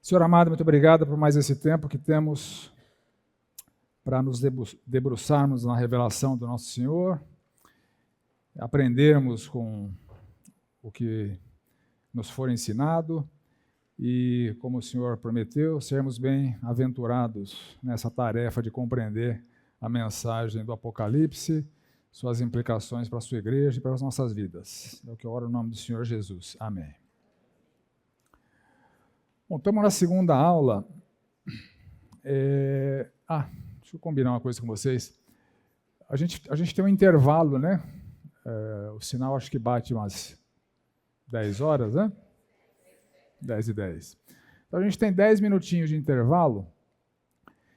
Senhor amado, muito obrigado por mais esse tempo que temos para nos debruçarmos na revelação do nosso Senhor, aprendermos com o que nos for ensinado e, como o Senhor prometeu, sermos bem-aventurados nessa tarefa de compreender a mensagem do Apocalipse, suas implicações para a sua igreja e para as nossas vidas. É o que eu oro no nome do Senhor Jesus. Amém. Bom, estamos na segunda aula. Deixa eu combinar uma coisa com vocês. A gente tem um intervalo, né? O sinal acho que bate umas 10 horas, né? 10h10. Então a gente tem 10 minutinhos de intervalo.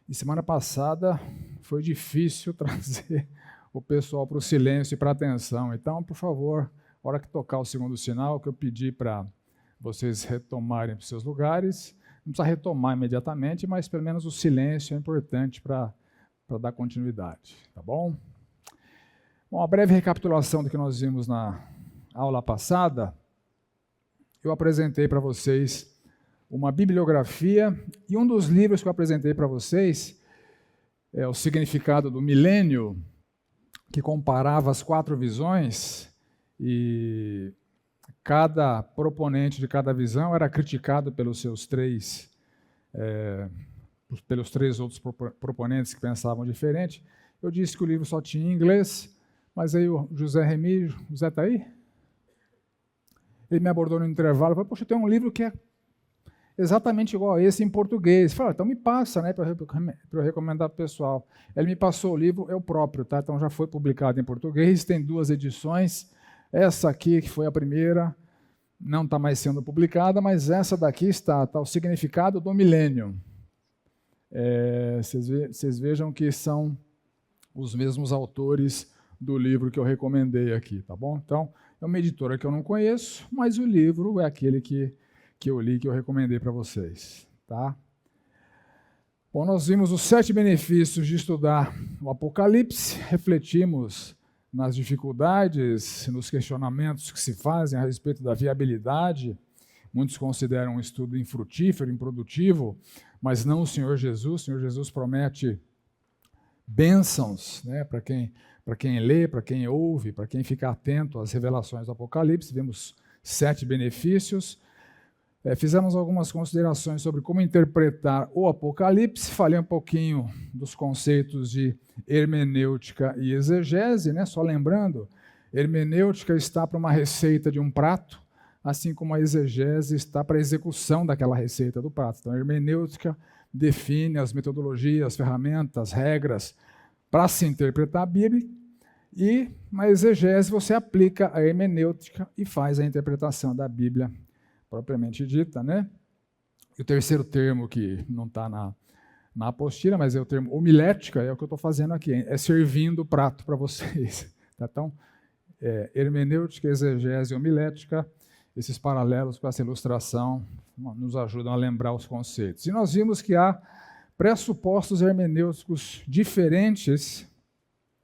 E semana passada foi difícil trazer o pessoal para o silêncio e para a atenção. Então, por favor, na hora que tocar o segundo sinal, que eu pedi para vocês retomarem para os seus lugares, não precisa retomar imediatamente, mas pelo menos o silêncio é importante para dar continuidade, tá bom? Bom, uma breve recapitulação do que nós vimos na aula passada. Eu apresentei para vocês uma bibliografia e um dos livros que eu apresentei para vocês é o Significado do Milênio, que comparava as 4 visões e cada proponente de cada visão era criticado pelos três outros proponentes que pensavam diferente. Eu disse que o livro só tinha em inglês, mas aí o José Remígio, o Zé está aí? Ele me abordou no intervalo e falou, poxa, tem um livro que é exatamente igual a esse em português. Eu falei, então me passa, né, para eu recomendar para o pessoal. Ele me passou o livro, é o próprio, tá? Então já foi publicado em português, tem 2 edições. Essa aqui, que foi a primeira, não está mais sendo publicada, mas essa daqui está o Significado do Milênio. Vocês vejam que são os mesmos autores do livro que eu recomendei aqui, tá bom? Então, é uma editora que eu não conheço, mas o livro é aquele que eu li, que eu recomendei para vocês, tá? Bom, nós vimos os 7 benefícios de estudar o Apocalipse, refletimos nas dificuldades, nos questionamentos que se fazem a respeito da viabilidade. Muitos consideram um estudo infrutífero, improdutivo, mas não o Senhor Jesus. O Senhor Jesus promete bênçãos, né, para quem lê, para quem ouve, para quem fica atento às revelações do Apocalipse. Vimos 7 benefícios. Fizemos algumas considerações sobre como interpretar o Apocalipse, falei um pouquinho dos conceitos de hermenêutica e exegese, né? Só lembrando, hermenêutica está para uma receita de um prato, assim como a exegese está para a execução daquela receita do prato. Então, a hermenêutica define as metodologias, as ferramentas, regras para se interpretar a Bíblia, e na exegese você aplica a hermenêutica e faz a interpretação da Bíblia propriamente dita, né? E o terceiro termo que não está na apostila, mas é o termo homilética, é o que eu estou fazendo aqui, é servindo o prato para vocês. Tá? Então, hermenêutica, exegese e homilética, esses paralelos com essa ilustração nos ajudam a lembrar os conceitos. E nós vimos que há pressupostos hermenêuticos diferentes.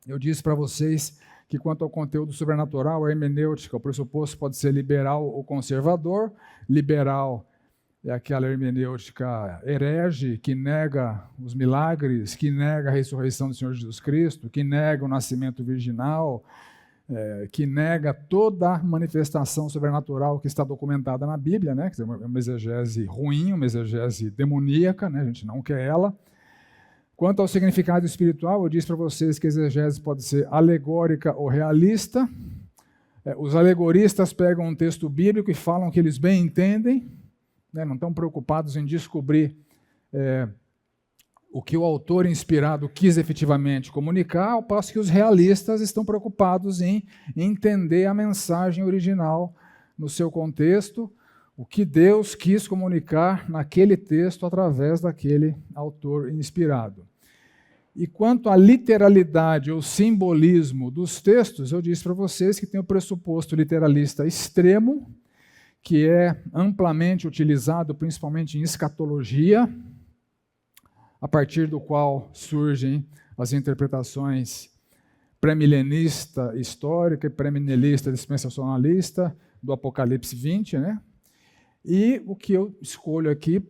Eu disse para vocês que quanto ao conteúdo sobrenatural, a hermenêutica, o pressuposto pode ser liberal ou conservador. Liberal é aquela hermenêutica herege, que nega os milagres, que nega a ressurreição do Senhor Jesus Cristo, que nega o nascimento virginal, que nega toda a manifestação sobrenatural que está documentada na Bíblia, né? Quer dizer, uma exegese ruim, uma exegese demoníaca, né? A gente não quer ela. Quanto ao significado espiritual, eu disse para vocês que a exegese pode ser alegórica ou realista. Os alegoristas pegam um texto bíblico e falam que eles bem entendem, né, não estão preocupados em descobrir o que o autor inspirado quis efetivamente comunicar, ao passo que os realistas estão preocupados em entender a mensagem original no seu contexto, o que Deus quis comunicar naquele texto através daquele autor inspirado. E quanto à literalidade ou simbolismo dos textos, eu disse para vocês que tem o pressuposto literalista extremo, que é amplamente utilizado principalmente em escatologia, a partir do qual surgem as interpretações pré-milenista histórica e pré-milenista dispensacionalista do Apocalipse 20, né? E o que eu escolho aqui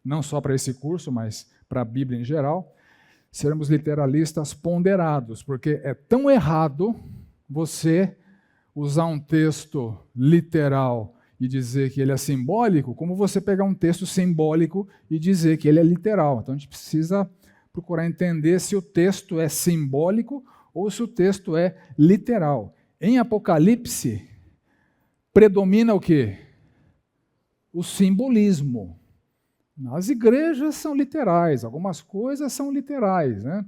não só para esse curso, mas para a Bíblia em geral, sermos literalistas ponderados, porque é tão errado você usar um texto literal e dizer que ele é simbólico, como você pegar um texto simbólico e dizer que ele é literal. Então a gente precisa procurar entender se o texto é simbólico ou se o texto é literal. Em Apocalipse, predomina o quê? O simbolismo. As igrejas são literais, algumas coisas são literais, né?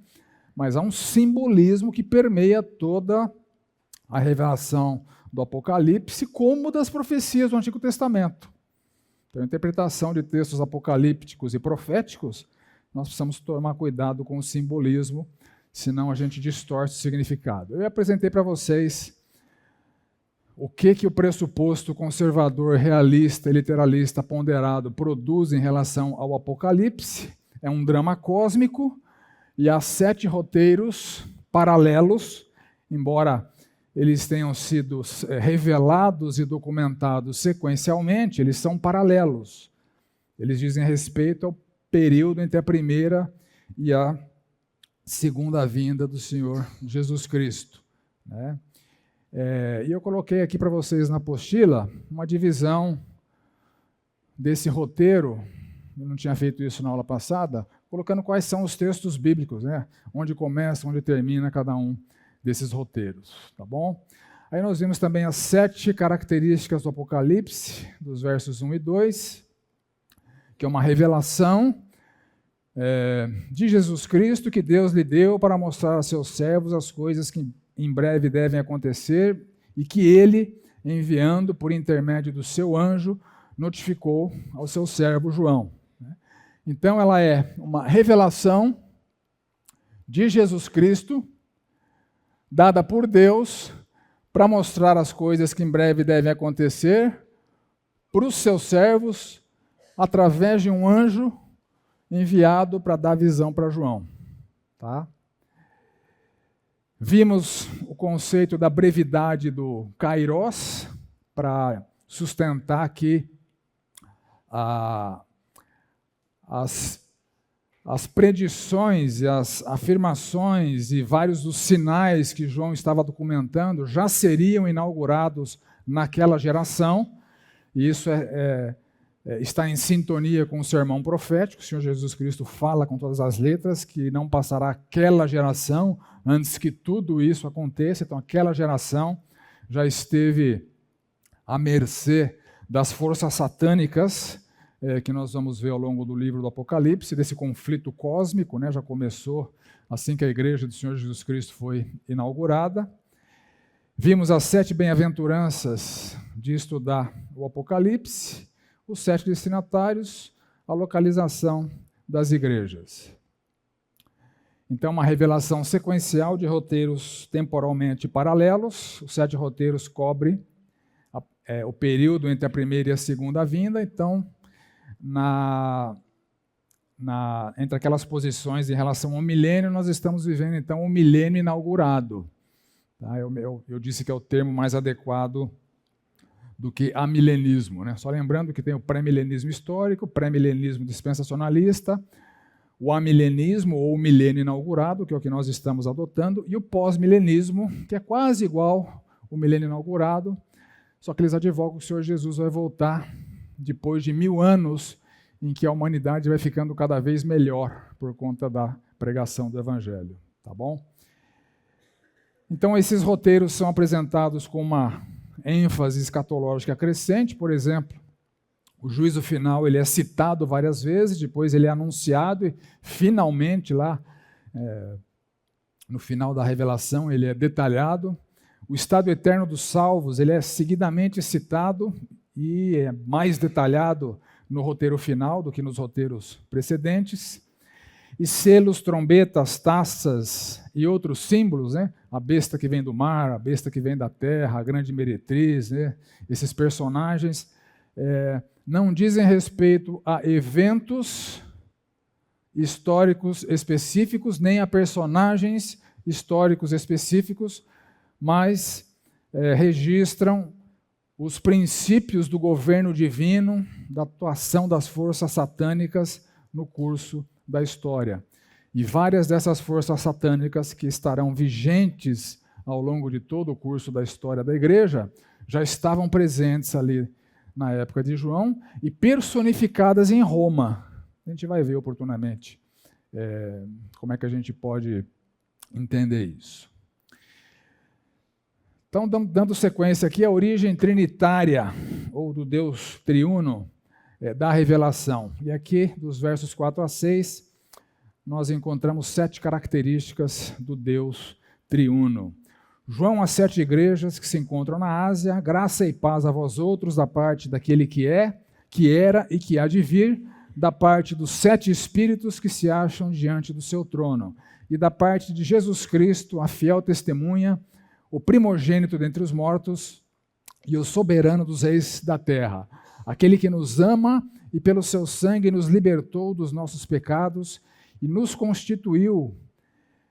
Mas há um simbolismo que permeia toda a revelação do Apocalipse, como das profecias do Antigo Testamento. Então, a interpretação de textos apocalípticos e proféticos, nós precisamos tomar cuidado com o simbolismo, senão a gente distorce o significado. Eu apresentei para vocês o que o pressuposto conservador, realista e literalista ponderado produz em relação ao Apocalipse. É um drama cósmico e há 7 roteiros paralelos, embora eles tenham sido revelados e documentados sequencialmente, eles são paralelos. Eles dizem respeito ao período entre a primeira e a segunda vinda do Senhor Jesus Cristo, né? E eu coloquei aqui para vocês na apostila uma divisão desse roteiro, eu não tinha feito isso na aula passada, colocando quais são os textos bíblicos, né? Onde começa, onde termina cada um desses roteiros, tá bom? Aí nós vimos também as 7 características do Apocalipse, dos versos 1 e 2, que é uma revelação de Jesus Cristo que Deus lhe deu para mostrar a seus servos as coisas que em breve devem acontecer e que ele, enviando por intermédio do seu anjo, notificou ao seu servo João. Então ela é uma revelação de Jesus Cristo, dada por Deus, para mostrar as coisas que em breve devem acontecer para os seus servos, através de um anjo enviado para dar visão para João. Tá? Vimos o conceito da brevidade do kairos, para sustentar que as predições e as afirmações e vários dos sinais que João estava documentando já seriam inaugurados naquela geração, e isso está em sintonia com o sermão profético. O Senhor Jesus Cristo fala com todas as letras que não passará aquela geração antes que tudo isso aconteça. Então aquela geração já esteve à mercê das forças satânicas, que nós vamos ver ao longo do livro do Apocalipse, desse conflito cósmico, né? Já começou assim que a igreja do Senhor Jesus Cristo foi inaugurada. Vimos as 7 bem-aventuranças de estudar o Apocalipse, os 7 destinatários, a localização das igrejas. Então, uma revelação sequencial de roteiros temporalmente paralelos. Os 7 roteiros cobrem o período entre a primeira e a segunda vinda. Então, entre aquelas posições em relação ao milênio, nós estamos vivendo, então, o milênio inaugurado. Tá? Eu disse que é o termo mais adequado do que amilenismo, né? Só lembrando que tem o pré-milenismo histórico, o pré-milenismo dispensacionalista, o amilenismo ou o milênio inaugurado, que é o que nós estamos adotando, e o pós-milenismo, que é quase igual ao milênio inaugurado, só que eles advogam que o Senhor Jesus vai voltar depois de 1000 anos em que a humanidade vai ficando cada vez melhor por conta da pregação do Evangelho. Tá bom? Então, esses roteiros são apresentados com uma ênfase escatológica crescente. Por exemplo, o juízo final ele é citado várias vezes, depois ele é anunciado e, finalmente, lá no final da revelação, ele é detalhado. O estado eterno dos salvos ele é seguidamente citado e é mais detalhado no roteiro final do que nos roteiros precedentes. E selos, trombetas, taças e outros símbolos, né? A besta que vem do mar, a besta que vem da terra, a grande meretriz, né? Esses personagens não dizem respeito a eventos históricos específicos, nem a personagens históricos específicos, mas registram os princípios do governo divino, da atuação das forças satânicas no curso da história. E várias dessas forças satânicas que estarão vigentes ao longo de todo o curso da história da igreja já estavam presentes ali na época de João e personificadas em Roma. A gente vai ver oportunamente como é que a gente pode entender isso. Então, dando sequência aqui, a origem trinitária, ou do Deus triuno, da revelação. E aqui, dos versos 4 a 6, nós encontramos 7 características do Deus triuno. João às 7 igrejas que se encontram na Ásia, graça e paz a vós outros, da parte daquele que é, que era e que há de vir, da parte dos 7 espíritos que se acham diante do seu trono, e da parte de Jesus Cristo, a fiel testemunha, o primogênito dentre os mortos e o soberano dos reis da terra, aquele que nos ama e pelo seu sangue nos libertou dos nossos pecados e nos constituiu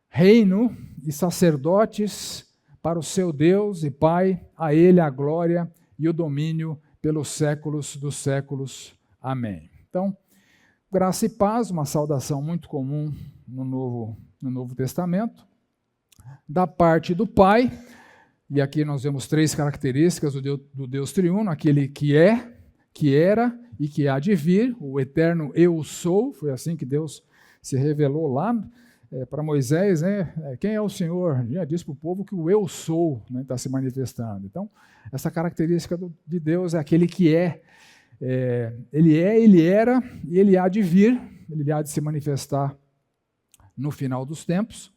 reino e sacerdotes para o seu Deus e Pai, a ele a glória e o domínio pelos séculos dos séculos. Amém. Então, graça e paz, uma saudação muito comum no Novo Testamento, da parte do Pai, e aqui nós vemos 3 características do Deus triuno, aquele que é, que era e que há de vir, o eterno eu sou, foi assim que Deus se revelou lá para Moisés, né? Quem é o Senhor? Já disse para o povo que o eu sou está se manifestando. Então, essa característica de Deus é aquele que é, ele era e ele há de vir, ele há de se manifestar no final dos tempos.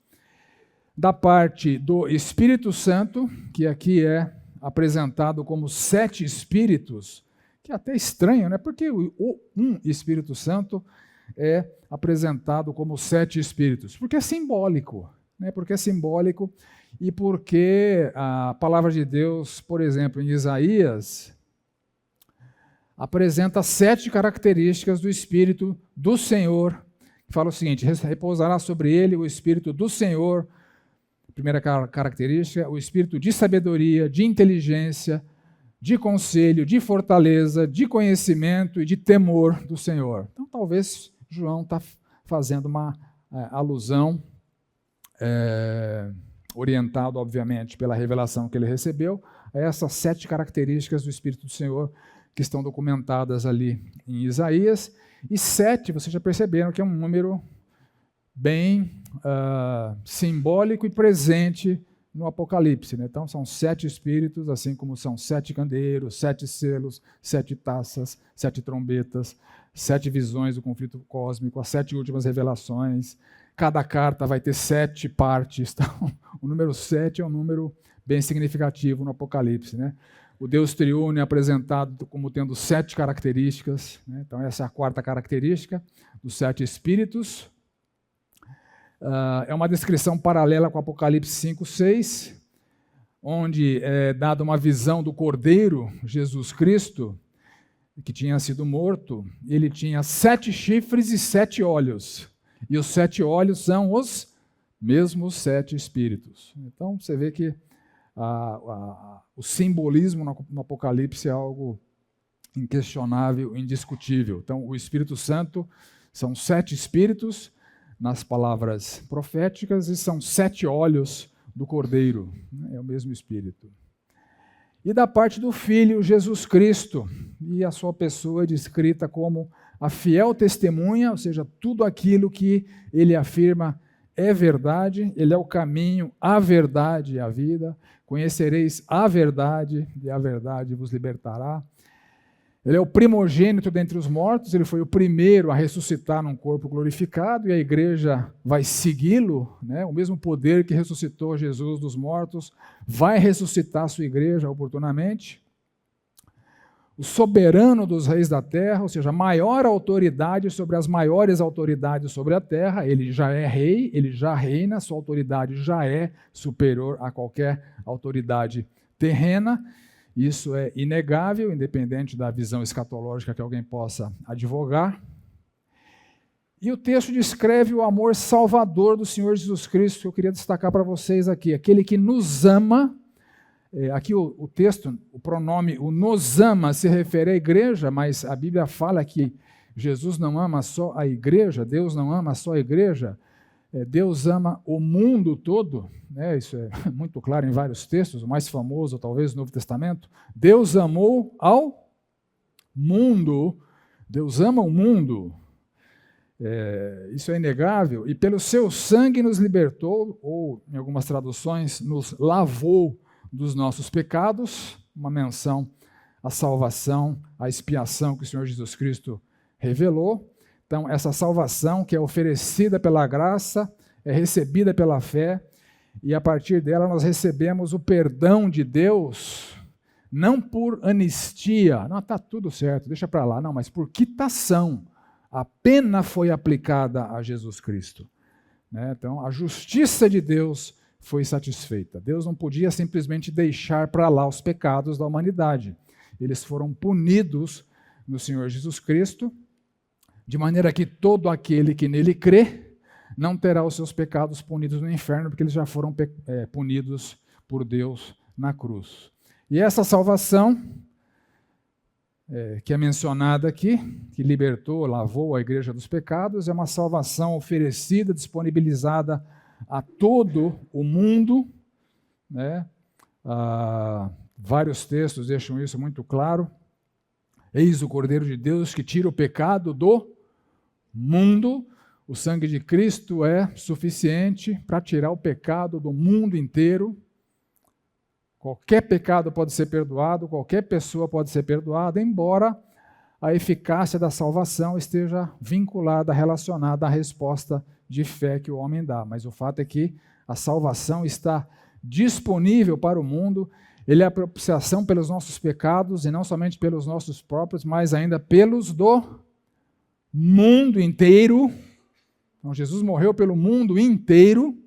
Da parte do Espírito Santo, que aqui é apresentado como 7 espíritos, que é até estranho, né? Porque um Espírito Santo é apresentado como 7 espíritos? Porque é simbólico, né? Porque é simbólico e porque a palavra de Deus, por exemplo, em Isaías, apresenta 7 características do Espírito do Senhor, que fala o seguinte: repousará sobre ele o Espírito do Senhor. Primeira característica, o espírito de sabedoria, de inteligência, de conselho, de fortaleza, de conhecimento e de temor do Senhor. Então, talvez João está fazendo uma alusão, orientado, obviamente, pela revelação que ele recebeu, a essas 7 características do Espírito do Senhor que estão documentadas ali em Isaías. E 7, vocês já perceberam que é um número bem simbólico e presente no Apocalipse, né? Então são 7 espíritos, assim como são 7 candeeiros, 7 selos, 7 taças, 7 trombetas, 7 visões do conflito cósmico, as 7 últimas revelações. Cada carta vai ter 7 partes. Então, o número 7 é um número bem significativo no Apocalipse, né? O Deus triuno é apresentado como tendo 7 características, né? Então essa é a 4ª característica dos 7 espíritos. É uma descrição paralela com Apocalipse 5, 6, onde é dada uma visão do Cordeiro, Jesus Cristo, que tinha sido morto. Ele tinha 7 chifres e 7 olhos, e os 7 olhos são os mesmos 7 espíritos. Então você vê que o simbolismo no Apocalipse é algo inquestionável, indiscutível. Então o Espírito Santo são 7 espíritos, nas palavras proféticas, e são 7 olhos do Cordeiro, é o mesmo Espírito. E da parte do Filho, Jesus Cristo, e a sua pessoa é descrita como a fiel testemunha, ou seja, tudo aquilo que ele afirma é verdade, ele é o caminho, a verdade e a vida, conhecereis a verdade, e a verdade vos libertará. Ele é o primogênito dentre os mortos, ele foi o primeiro a ressuscitar num corpo glorificado, e a igreja vai segui-lo, né? O mesmo poder que ressuscitou Jesus dos mortos vai ressuscitar a sua igreja oportunamente. O soberano dos reis da terra, ou seja, a maior autoridade sobre as maiores autoridades sobre a terra, ele já é rei, ele já reina, sua autoridade já é superior a qualquer autoridade terrena. Isso é inegável, independente da visão escatológica que alguém possa advogar. E o texto descreve o amor salvador do Senhor Jesus Cristo, que eu queria destacar para vocês aqui. Aquele que nos ama, Aqui o texto, o pronome, o nos ama, se refere à igreja, mas a Bíblia fala que Jesus não ama só a igreja, Deus não ama só a igreja, Deus ama o mundo todo, né? Isso é muito claro em vários textos, o mais famoso talvez no Novo Testamento. Deus amou ao mundo, Deus ama o mundo, isso é inegável, e pelo seu sangue nos libertou, ou em algumas traduções, nos lavou dos nossos pecados, uma menção à salvação, à expiação que o Senhor Jesus Cristo revelou. Então, essa salvação que é oferecida pela graça, é recebida pela fé, e a partir dela nós recebemos o perdão de Deus, não por anistia, não, está tudo certo, deixa para lá, não, mas por quitação. A pena foi aplicada a Jesus Cristo, né? Então, a justiça de Deus foi satisfeita. Deus não podia simplesmente deixar para lá os pecados da humanidade. Eles foram punidos no Senhor Jesus Cristo, de maneira que todo aquele que nele crê não terá os seus pecados punidos no inferno, porque eles já foram punidos por Deus na cruz. E essa salvação, que é mencionada aqui, que libertou, lavou a igreja dos pecados, é uma salvação oferecida, disponibilizada a todo o mundo, né? Vários textos deixam isso muito claro. Eis o Cordeiro de Deus que tira o pecado do mundo. O sangue de Cristo é suficiente para tirar o pecado do mundo inteiro. Qualquer pecado pode ser perdoado, qualquer pessoa pode ser perdoada, embora a eficácia da salvação esteja vinculada, relacionada à resposta de fé que o homem dá. Mas o fato é que a salvação está disponível para o mundo. Ele é a propiciação pelos nossos pecados, e não somente pelos nossos próprios, mas ainda pelos do mundo inteiro. Então, Jesus morreu pelo mundo inteiro,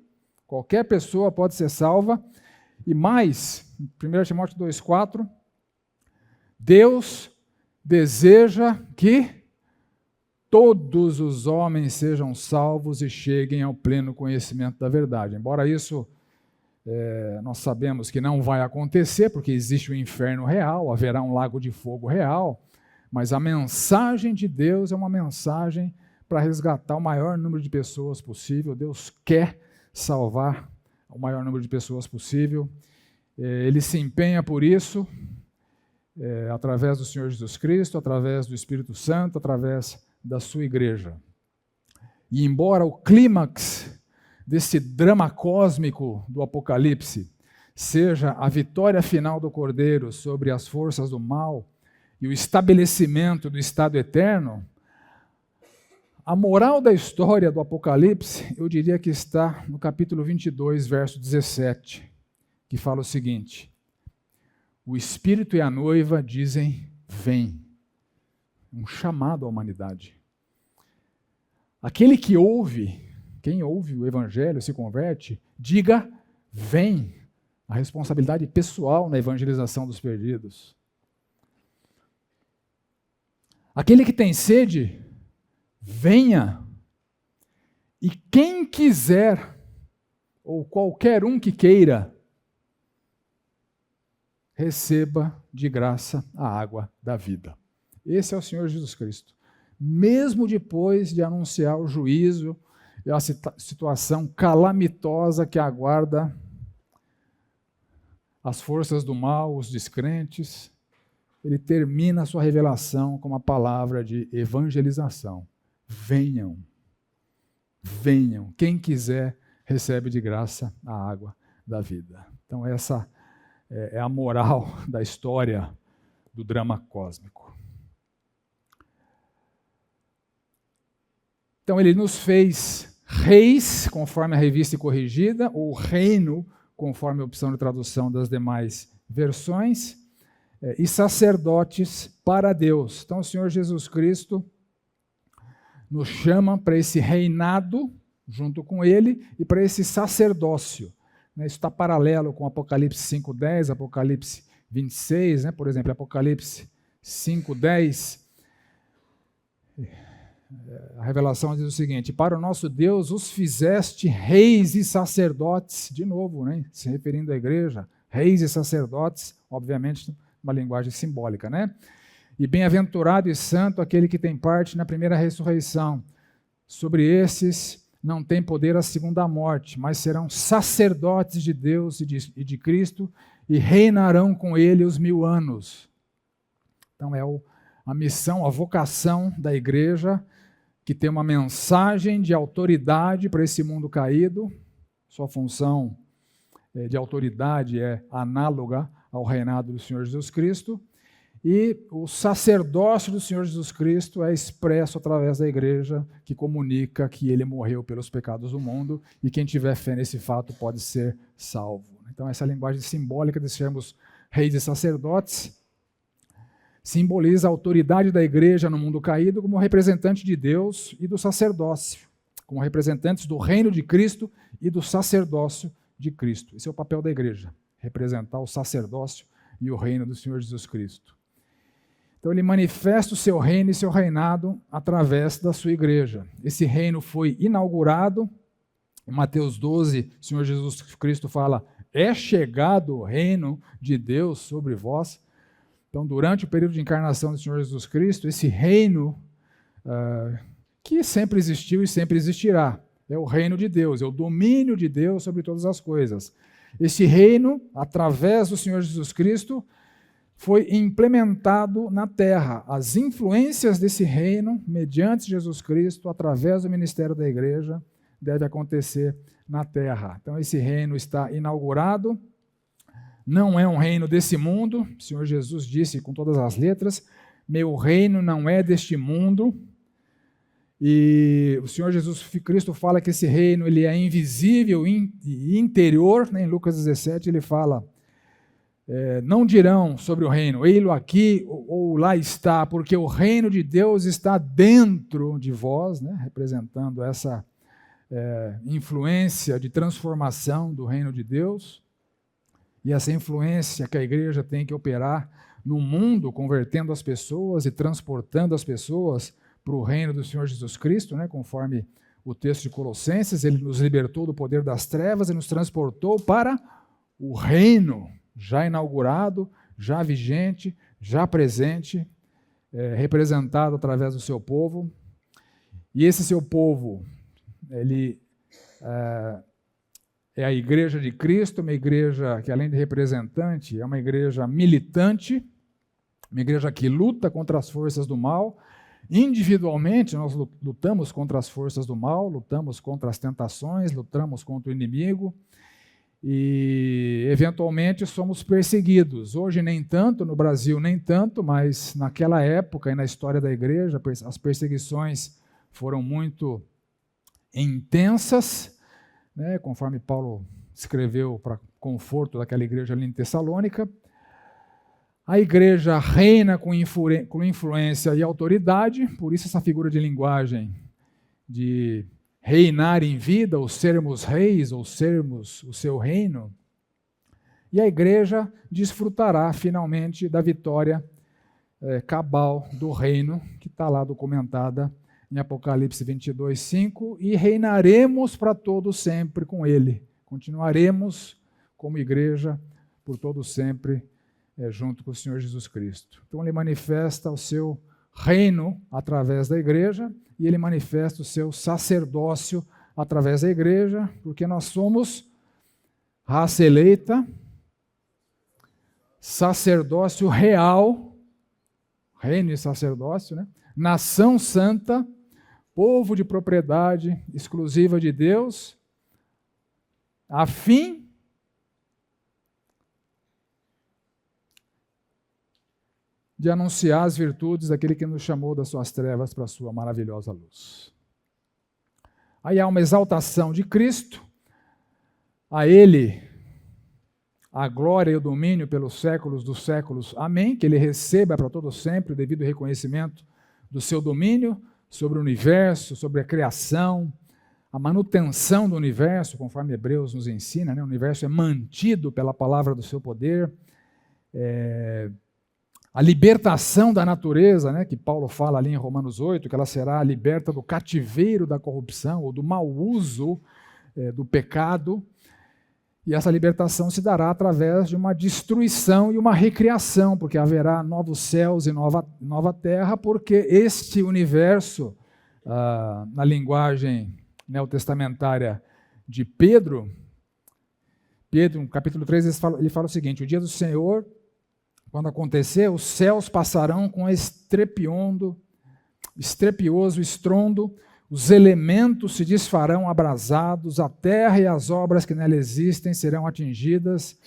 qualquer pessoa pode ser salva. E mais, 1 Timóteo 2,4, Deus deseja que todos os homens sejam salvos e cheguem ao pleno conhecimento da verdade. Embora isso nós sabemos que não vai acontecer, porque existe o inferno real, haverá um lago de fogo real, mas a mensagem de Deus é uma mensagem para resgatar o maior número de pessoas possível. Deus quer salvar o maior número de pessoas possível. Ele se empenha por isso, através do Senhor Jesus Cristo, através do Espírito Santo, através da sua igreja. E embora o clímax desse drama cósmico do Apocalipse seja a vitória final do Cordeiro sobre as forças do mal e o estabelecimento do estado eterno, a moral da história do Apocalipse, eu diria que está no capítulo 22, verso 17, que fala o seguinte: o Espírito e a noiva dizem, vem. Um chamado à humanidade. Aquele que ouve, quem ouve o Evangelho, se converte, diga, vem. A responsabilidade pessoal na evangelização dos perdidos. Aquele que tem sede, venha. E quem quiser, ou qualquer um que queira, receba de graça a água da vida. Esse é o Senhor Jesus Cristo. Mesmo depois de anunciar o juízo e a situação calamitosa que aguarda as forças do mal, os descrentes, ele termina a sua revelação com uma palavra de evangelização. Venham, venham. Quem quiser, recebe de graça a água da vida. Então essa é a moral da história do drama cósmico. Então ele nos fez reis, conforme a revista corrigida, ou reino, conforme a opção de tradução das demais versões, e sacerdotes para Deus. Então o Senhor Jesus Cristo nos chama para esse reinado, junto com ele, e para esse sacerdócio. Isso está paralelo com Apocalipse 5:10, Apocalipse 26, por exemplo, Apocalipse 5:10. A revelação diz o seguinte: para o nosso Deus os fizeste reis e sacerdotes, de novo, se referindo à igreja, reis e sacerdotes, obviamente uma linguagem simbólica, né? E bem-aventurado e santo aquele que tem parte na primeira ressurreição. Sobre esses não tem poder a segunda morte, mas serão sacerdotes de Deus e de Cristo e reinarão com ele os 1000 anos. Então é a missão, a vocação da igreja, que tem uma mensagem de autoridade para esse mundo caído. Sua função de autoridade é análoga ao reinado do Senhor Jesus Cristo. E o sacerdócio do Senhor Jesus Cristo é expresso através da igreja, que comunica que ele morreu pelos pecados do mundo e quem tiver fé nesse fato pode ser salvo. Então, essa linguagem simbólica de sermos reis e sacerdotes simboliza a autoridade da igreja no mundo caído como representante de Deus e do sacerdócio, como representantes do reino de Cristo e do sacerdócio de Cristo. Esse é o papel da igreja, representar o sacerdócio e o reino do Senhor Jesus Cristo. Então ele manifesta o seu reino e seu reinado através da sua igreja. Esse reino foi inaugurado. Em Mateus 12, o Senhor Jesus Cristo fala: é chegado o reino de Deus sobre vós. Então, durante o período de encarnação do Senhor Jesus Cristo, esse reino que sempre existiu e sempre existirá, é o reino de Deus, é o domínio de Deus sobre todas as coisas. Esse reino, através do Senhor Jesus Cristo, foi implementado na terra. As influências desse reino, mediante Jesus Cristo, através do ministério da igreja, deve acontecer na terra. Então, esse reino está inaugurado. Não é um reino desse mundo. O Senhor Jesus disse com todas as letras: meu reino não é deste mundo. E o Senhor Jesus Cristo fala que esse reino ele é invisível e interior. Em Lucas 17 ele fala: não dirão sobre o reino, ei-lo aqui ou lá está, porque o reino de Deus está dentro de vós, né? Representando essa influência de transformação do reino de Deus. E essa influência que a igreja tem que operar no mundo, convertendo as pessoas e transportando as pessoas para o reino do Senhor Jesus Cristo, né? Conforme o texto de Colossenses, ele nos libertou do poder das trevas e nos transportou para o reino já inaugurado, já vigente, já presente, representado através do seu povo. E esse seu povo, ele é a igreja de Cristo, uma igreja que, além de representante, é uma igreja militante, uma igreja que luta contra as forças do mal. Individualmente, nós lutamos contra as forças do mal, lutamos contra as tentações, lutamos contra o inimigo e, eventualmente, somos perseguidos. Hoje, nem tanto, no Brasil, nem tanto, mas naquela época e na história da igreja, as perseguições foram muito intensas, né, conforme Paulo escreveu para conforto daquela igreja ali em Tessalônica. A igreja reina com influência e autoridade, por isso essa figura de linguagem de reinar em vida, ou sermos reis, ou sermos o seu reino. E a igreja desfrutará finalmente da vitória cabal do reino, que está lá documentada em Apocalipse 22, 5, e reinaremos para todo sempre com ele. Continuaremos como igreja por todo sempre, junto com o Senhor Jesus Cristo. Então ele manifesta o seu reino através da igreja e ele manifesta o seu sacerdócio através da igreja, porque nós somos raça eleita, sacerdócio real, reino e sacerdócio, né? Nação santa, povo de propriedade exclusiva de Deus, a fim de anunciar as virtudes daquele que nos chamou das suas trevas para a sua maravilhosa luz. Aí há uma exaltação de Cristo, a Ele a glória e o domínio pelos séculos dos séculos. Amém. Que Ele receba para todo sempre o devido reconhecimento do seu domínio sobre o universo, sobre a criação, a manutenção do universo, conforme Hebreus nos ensina, né? O universo é mantido pela palavra do seu poder, a libertação da natureza, né? Que Paulo fala ali em Romanos 8, que ela será liberta do cativeiro da corrupção ou do mau uso do pecado, E essa libertação se dará através de uma destruição e uma recriação, porque haverá novos céus e nova terra, porque este universo, na linguagem neotestamentária de Pedro, no capítulo 3, ele fala o seguinte: o dia do Senhor, quando acontecer, os céus passarão com estrepioso estrondo, os elementos se desfarão abrasados, a terra e as obras que nela existem serão atingidas,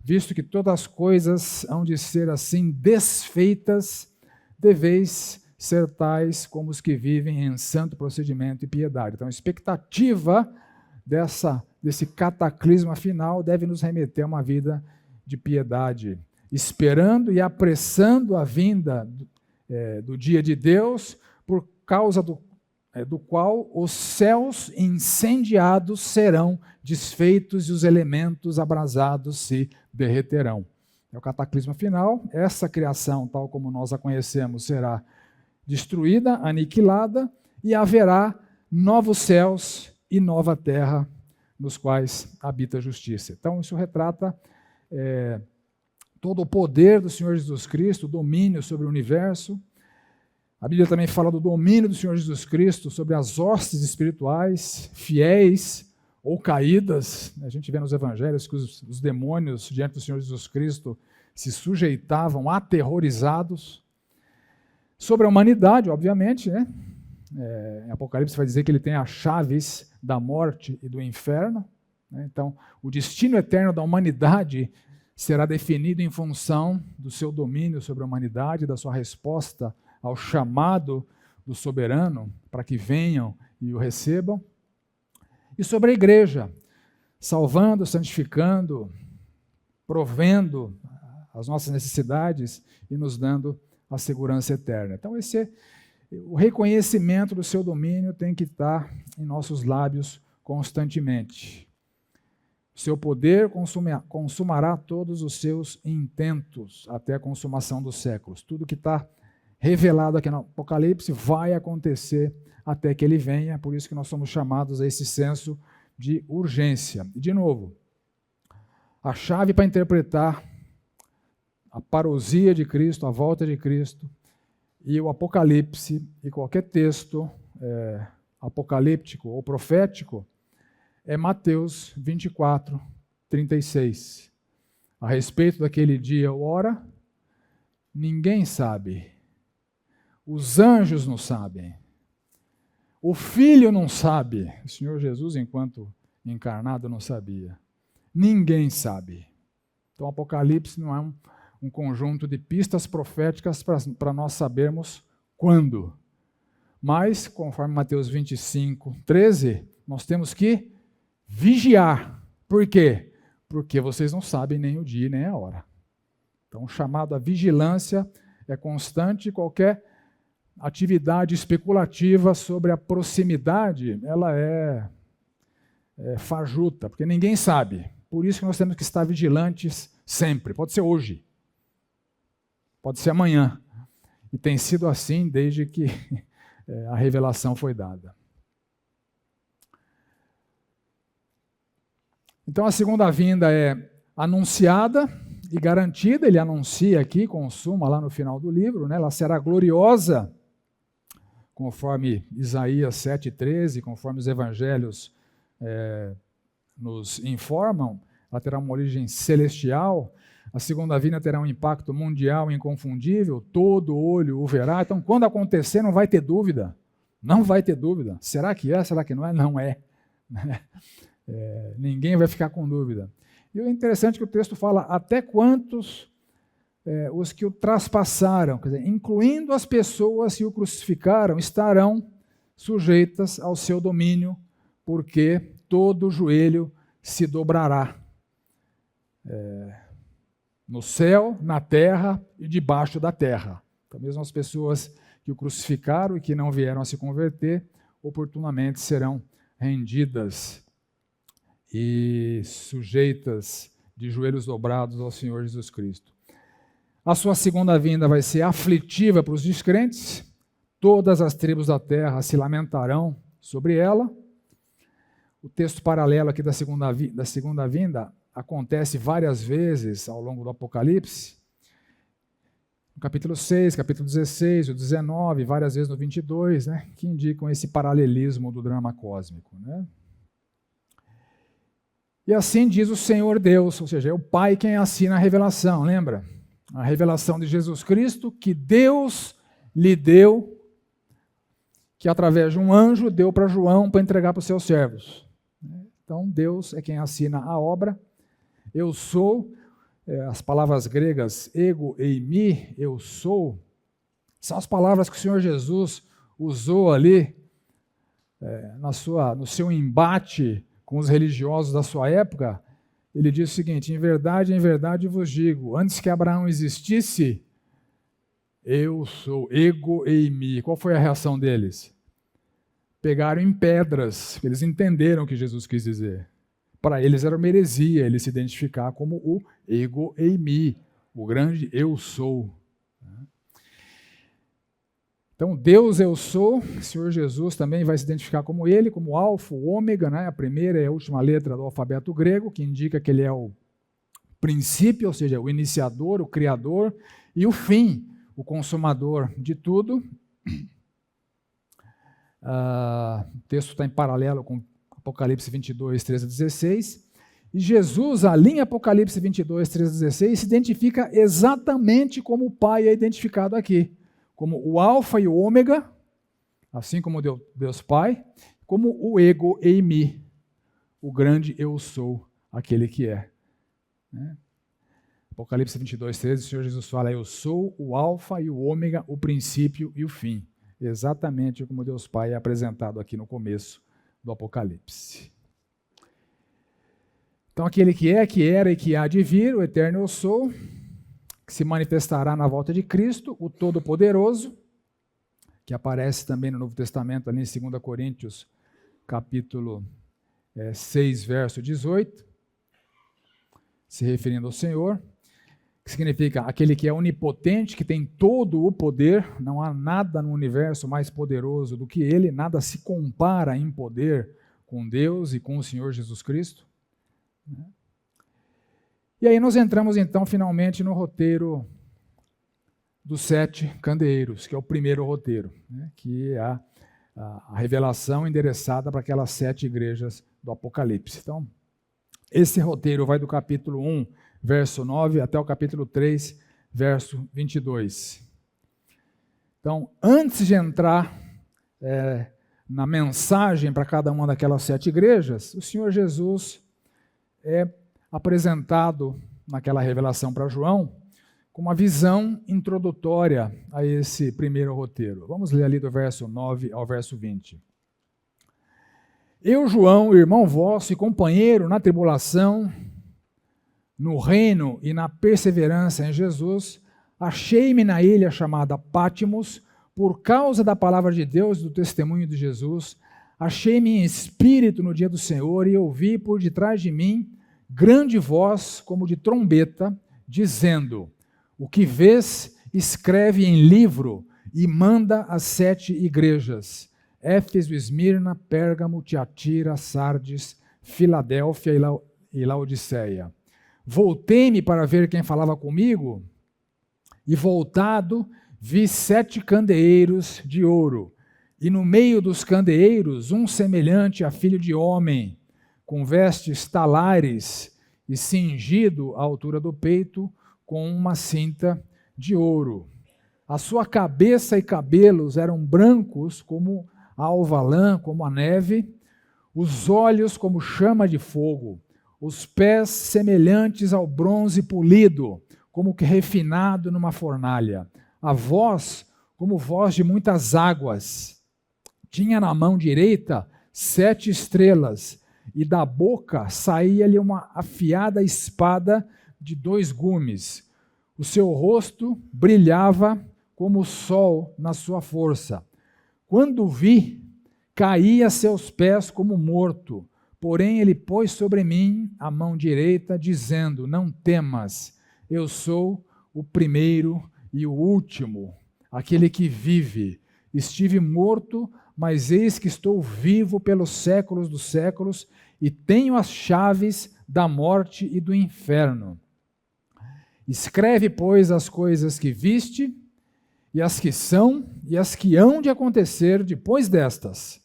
visto que todas as coisas hão de ser assim desfeitas, deveis ser tais como os que vivem em santo procedimento e piedade. Então, a expectativa desse cataclisma final deve nos remeter a uma vida de piedade, esperando e apressando a vinda do dia de Deus, por causa do qual os céus incendiados serão desfeitos e os elementos abrasados se derreterão. É o cataclisma final. Essa criação, tal como nós a conhecemos, será destruída, aniquilada, e haverá novos céus e nova terra nos quais habita a justiça. Então, isso retrata todo o poder do Senhor Jesus Cristo, o domínio sobre o universo. A Bíblia também fala do domínio do Senhor Jesus Cristo sobre as hostes espirituais, fiéis ou caídas. A gente vê nos evangelhos que os demônios, diante do Senhor Jesus Cristo, se sujeitavam aterrorizados. Sobre a humanidade, obviamente, né? Em Apocalipse vai dizer que ele tem as chaves da morte e do inferno. Né? Então, o destino eterno da humanidade será definido em função do seu domínio sobre a humanidade, da sua resposta ao chamado do soberano para que venham e o recebam. E sobre a igreja, salvando, santificando, provendo as nossas necessidades e nos dando a segurança eterna. Então, o reconhecimento do seu domínio tem que estar em nossos lábios constantemente. O seu poder consumará todos os seus intentos até a consumação dos séculos. Tudo que está revelado aqui no Apocalipse vai acontecer até que ele venha, por isso que nós somos chamados a esse senso de urgência. E, de novo, a chave para interpretar a parousia de Cristo, a volta de Cristo, e o Apocalipse, e qualquer texto apocalíptico ou profético, é Mateus 24, 36. A respeito daquele dia ou hora, ninguém sabe. Os anjos não sabem. O Filho não sabe. O Senhor Jesus, enquanto encarnado, não sabia. Ninguém sabe. Então, o Apocalipse não é um conjunto de pistas proféticas para nós sabermos quando. Mas, conforme Mateus 25, 13, nós temos que vigiar. Por quê? Porque vocês não sabem nem o dia nem a hora. Então, o chamado à vigilância é constante. Qualquer atividade especulativa sobre a proximidade, ela é fajuta, porque ninguém sabe. Por isso que nós temos que estar vigilantes sempre. Pode ser hoje, pode ser amanhã. E tem sido assim desde que a revelação foi dada. Então a segunda vinda é anunciada e garantida. Ele anuncia aqui, consuma lá no final do livro, né? Ela será gloriosa, conforme Isaías 7,13, conforme os evangelhos nos informam. Ela terá uma origem celestial. A segunda vinda terá um impacto mundial inconfundível, todo olho o verá. Então, quando acontecer, não vai ter dúvida. Não vai ter dúvida. Será que é? Será que não é? Não é. Ninguém vai ficar com dúvida. E o interessante é que o texto fala até quantos os que o traspassaram, quer dizer, incluindo as pessoas que o crucificaram, estarão sujeitas ao seu domínio, porque todo joelho se dobrará. No céu, na terra e debaixo da terra. Então, mesmo as pessoas que o crucificaram e que não vieram a se converter, oportunamente serão rendidas e sujeitas de joelhos dobrados ao Senhor Jesus Cristo. A sua segunda vinda vai ser aflitiva para os descrentes, todas as tribos da terra se lamentarão sobre ela. O texto paralelo aqui da segunda vinda acontece várias vezes ao longo do Apocalipse, no capítulo 6, capítulo 16, o 19, várias vezes no 22, né, que indicam esse paralelismo do drama cósmico, né? E assim diz o Senhor Deus, ou seja, é o Pai quem assina a revelação, lembra? A revelação de Jesus Cristo, que Deus lhe deu, que através de um anjo deu para João para entregar para os seus servos. Então, Deus é quem assina a obra. Eu sou, as palavras gregas ego e eimi, eu sou, são as palavras que o Senhor Jesus usou ali no seu embate com os religiosos da sua época. Ele diz o seguinte: em verdade vos digo, antes que Abraão existisse, eu sou, ego eimi. Qual foi a reação deles? Pegaram em pedras, eles entenderam o que Jesus quis dizer. Para eles era uma heresia ele se identificar como o ego eimi, o grande eu sou. Então, Deus eu sou, o Senhor Jesus também vai se identificar como ele, como alfa, o ômega, né? A primeira e a última letra do alfabeto grego, que indica que ele é o princípio, ou seja, o iniciador, o criador, e o fim, o consumador de tudo. O texto está em paralelo com Apocalipse 22, 13 a 16. E Jesus, ali em Apocalipse 22, 13 a 16, se identifica exatamente como o Pai é identificado aqui. Como o alfa e o ômega, assim como Deus Pai, como o ego eimi, o grande eu sou, aquele que é. Apocalipse 22, 13, o Senhor Jesus fala: eu sou o alfa e o ômega, o princípio e o fim. Exatamente como Deus Pai é apresentado aqui no começo do Apocalipse. Então, aquele que é, que era e que há de vir, o eterno eu sou, que se manifestará na volta de Cristo, o Todo-Poderoso, que aparece também no Novo Testamento, ali em 2 Coríntios, capítulo 6, verso 18, se referindo ao Senhor, que significa aquele que é onipotente, que tem todo o poder, não há nada no universo mais poderoso do que ele, nada se compara em poder com Deus e com o Senhor Jesus Cristo. E aí nós entramos então finalmente no roteiro dos 7 candeeiros, que é o primeiro roteiro, né, que é a revelação endereçada para aquelas 7 igrejas do Apocalipse. Então, esse roteiro vai do capítulo 1, verso 9, até o capítulo 3, verso 22. Então, antes de entrar na mensagem para cada uma daquelas 7 igrejas, o Senhor Jesus é apresentado naquela revelação para João com uma visão introdutória a esse primeiro roteiro. Vamos ler ali do verso 9 ao verso 20. Eu, João, irmão vosso e companheiro na tribulação, no reino e na perseverança em Jesus, achei-me na ilha chamada Pátimos, por causa da palavra de Deus e do testemunho de Jesus. Achei-me em espírito no dia do Senhor e ouvi por detrás de mim grande voz como de trombeta, dizendo: o que vês, escreve em livro e manda às 7 igrejas: Éfeso, Esmirna, Pérgamo, Tiatira, Sardes, Filadélfia e Laodiceia. Voltei-me para ver quem falava comigo, e voltado vi 7 candeeiros de ouro, e no meio dos candeeiros um semelhante a filho de homem, com vestes talares e cingido à altura do peito com uma cinta de ouro. A sua cabeça e cabelos eram brancos como a alva-lã, como a neve, os olhos como chama de fogo, os pés semelhantes ao bronze polido, como que refinado numa fornalha, a voz como voz de muitas águas. Tinha na mão direita 7 estrelas, e da boca saía-lhe uma afiada espada de 2 gumes. O seu rosto brilhava como o sol na sua força. Quando vi, caí a seus pés como morto. Porém, ele pôs sobre mim a mão direita, dizendo: não temas, eu sou o primeiro e o último, aquele que vive. Estive morto, mas eis que estou vivo pelos séculos dos séculos, e tenho as chaves da morte e do inferno. Escreve, pois, as coisas que viste, e as que são, e as que hão de acontecer depois destas.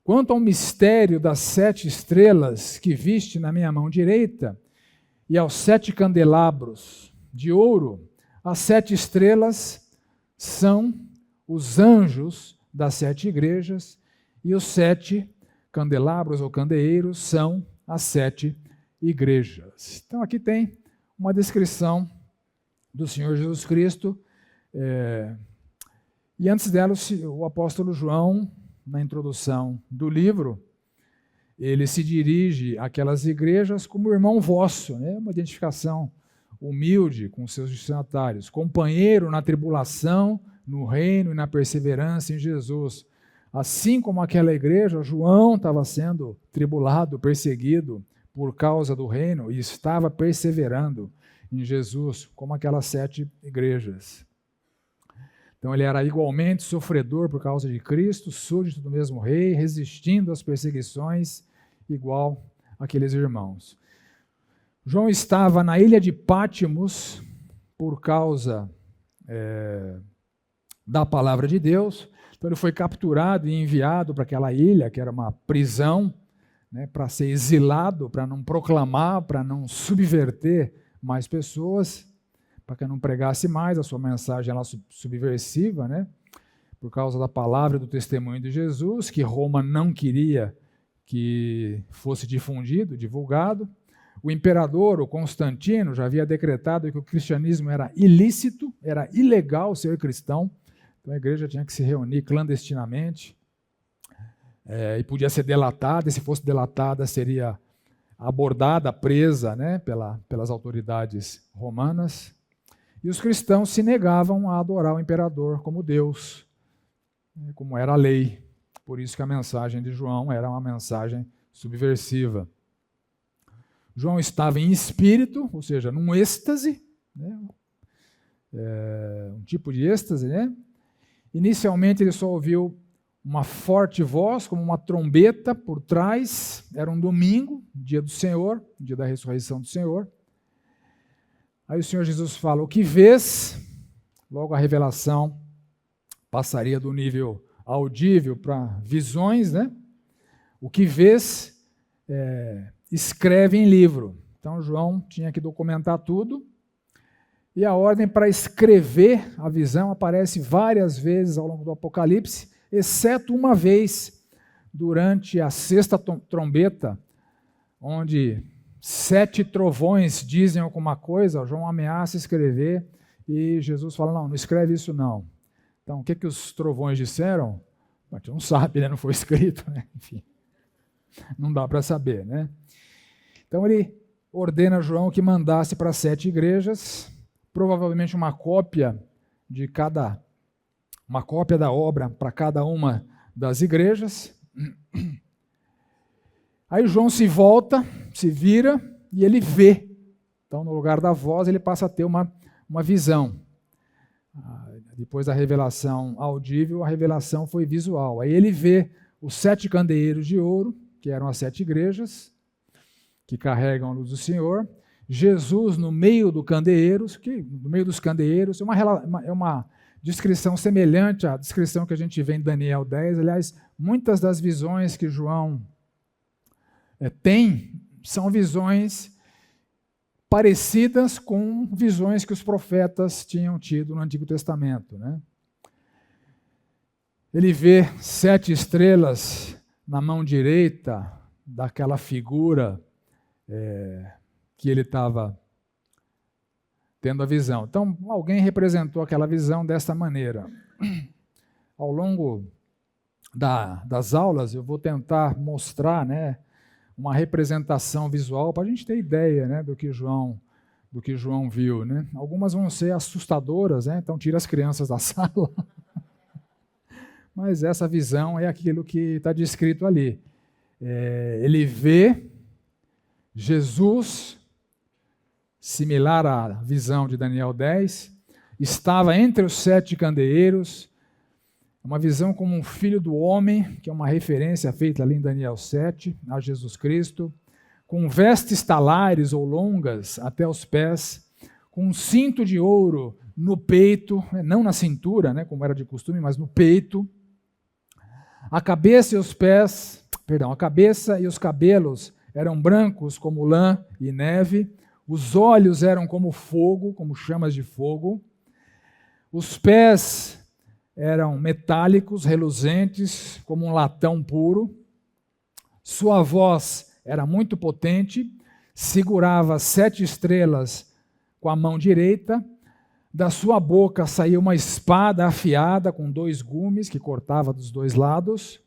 Quanto ao mistério das 7 estrelas que viste na minha mão direita, e aos 7 candelabros de ouro, as 7 estrelas são os anjos das 7 igrejas, e os 7 candelabros ou candeeiros são as 7 igrejas. Então aqui tem uma descrição do Senhor Jesus Cristo, e antes dela o apóstolo João, na introdução do livro, ele se dirige àquelas igrejas como irmão vosso, né? Uma identificação humilde com seus destinatários, companheiro na tribulação, no reino e na perseverança em Jesus. Assim como aquela igreja, João estava sendo tribulado, perseguido por causa do reino e estava perseverando em Jesus, como aquelas 7 igrejas. Então ele era igualmente sofredor por causa de Cristo, súdito do mesmo rei, resistindo às perseguições, igual aqueles irmãos. João estava na ilha de Pátimos por causa da palavra de Deus. Então ele foi capturado e enviado para aquela ilha, que era uma prisão, né, para ser exilado, para não proclamar, para não subverter mais pessoas, para que não pregasse mais a sua mensagem lá subversiva, né, por causa da palavra e do testemunho de Jesus, que Roma não queria que fosse difundido, divulgado. O imperador, o Constantino, já havia decretado que o cristianismo era ilícito, era ilegal ser cristão. Então a igreja tinha que se reunir clandestinamente e podia ser delatada, e se fosse delatada seria abordada, presa, né, pelas autoridades romanas. E os cristãos se negavam a adorar o imperador como Deus, como era a lei. Por isso que a mensagem de João era uma mensagem subversiva. João estava em espírito, ou seja, num êxtase, né, um tipo de êxtase, né? Inicialmente ele só ouviu uma forte voz, como uma trombeta por trás. Era um domingo, dia do Senhor, dia da ressurreição do Senhor. Aí o Senhor Jesus fala, o que vês? Logo a revelação passaria do nível audível para visões, né? O que vês, escreve em livro. Então João tinha que documentar tudo. E a ordem para escrever a visão aparece várias vezes ao longo do Apocalipse, exceto uma vez, durante a 6ª trombeta, onde 7 trovões dizem alguma coisa, João ameaça escrever, e Jesus fala, não escreve isso não. Então, o que os trovões disseram? A gente não sabe, né? Não foi escrito, né? Enfim, não dá para saber, né? Então, ele ordena a João que mandasse para 7 igrejas, provavelmente uma cópia da obra para cada uma das igrejas. Aí João se volta, se vira e ele vê. Então, no lugar da voz, ele passa a ter uma visão. Depois da revelação audível, a revelação foi visual. Aí ele vê os 7 candeeiros de ouro, que eram as 7 igrejas, que carregam a luz do Senhor. Jesus no meio dos candeeiros, é uma descrição semelhante à descrição que a gente vê em Daniel 10. Aliás, muitas das visões que João tem são visões parecidas com visões que os profetas tinham tido no Antigo Testamento, né? Ele vê 7 estrelas na mão direita daquela figura que ele estava tendo a visão. Então, alguém representou aquela visão dessa maneira. Ao longo das aulas, eu vou tentar mostrar, né, uma representação visual para a gente ter ideia, né, do que João viu, né? Algumas vão ser assustadoras, né? Então tira as crianças da sala. Mas essa visão é aquilo que está descrito ali. Ele vê Jesus, similar à visão de Daniel 10, estava entre os 7 candeeiros, uma visão como um filho do homem, que é uma referência feita ali em Daniel 7, a Jesus Cristo, com vestes talares ou longas até os pés, com um cinto de ouro no peito, não na cintura, né, como era de costume, mas no peito. A cabeça e os cabelos eram brancos como lã e neve, os olhos eram como fogo, como chamas de fogo, os pés eram metálicos, reluzentes, como um latão puro, sua voz era muito potente, segurava 7 estrelas com a mão direita, da sua boca saía uma espada afiada com 2 gumes que cortava dos 2 lados,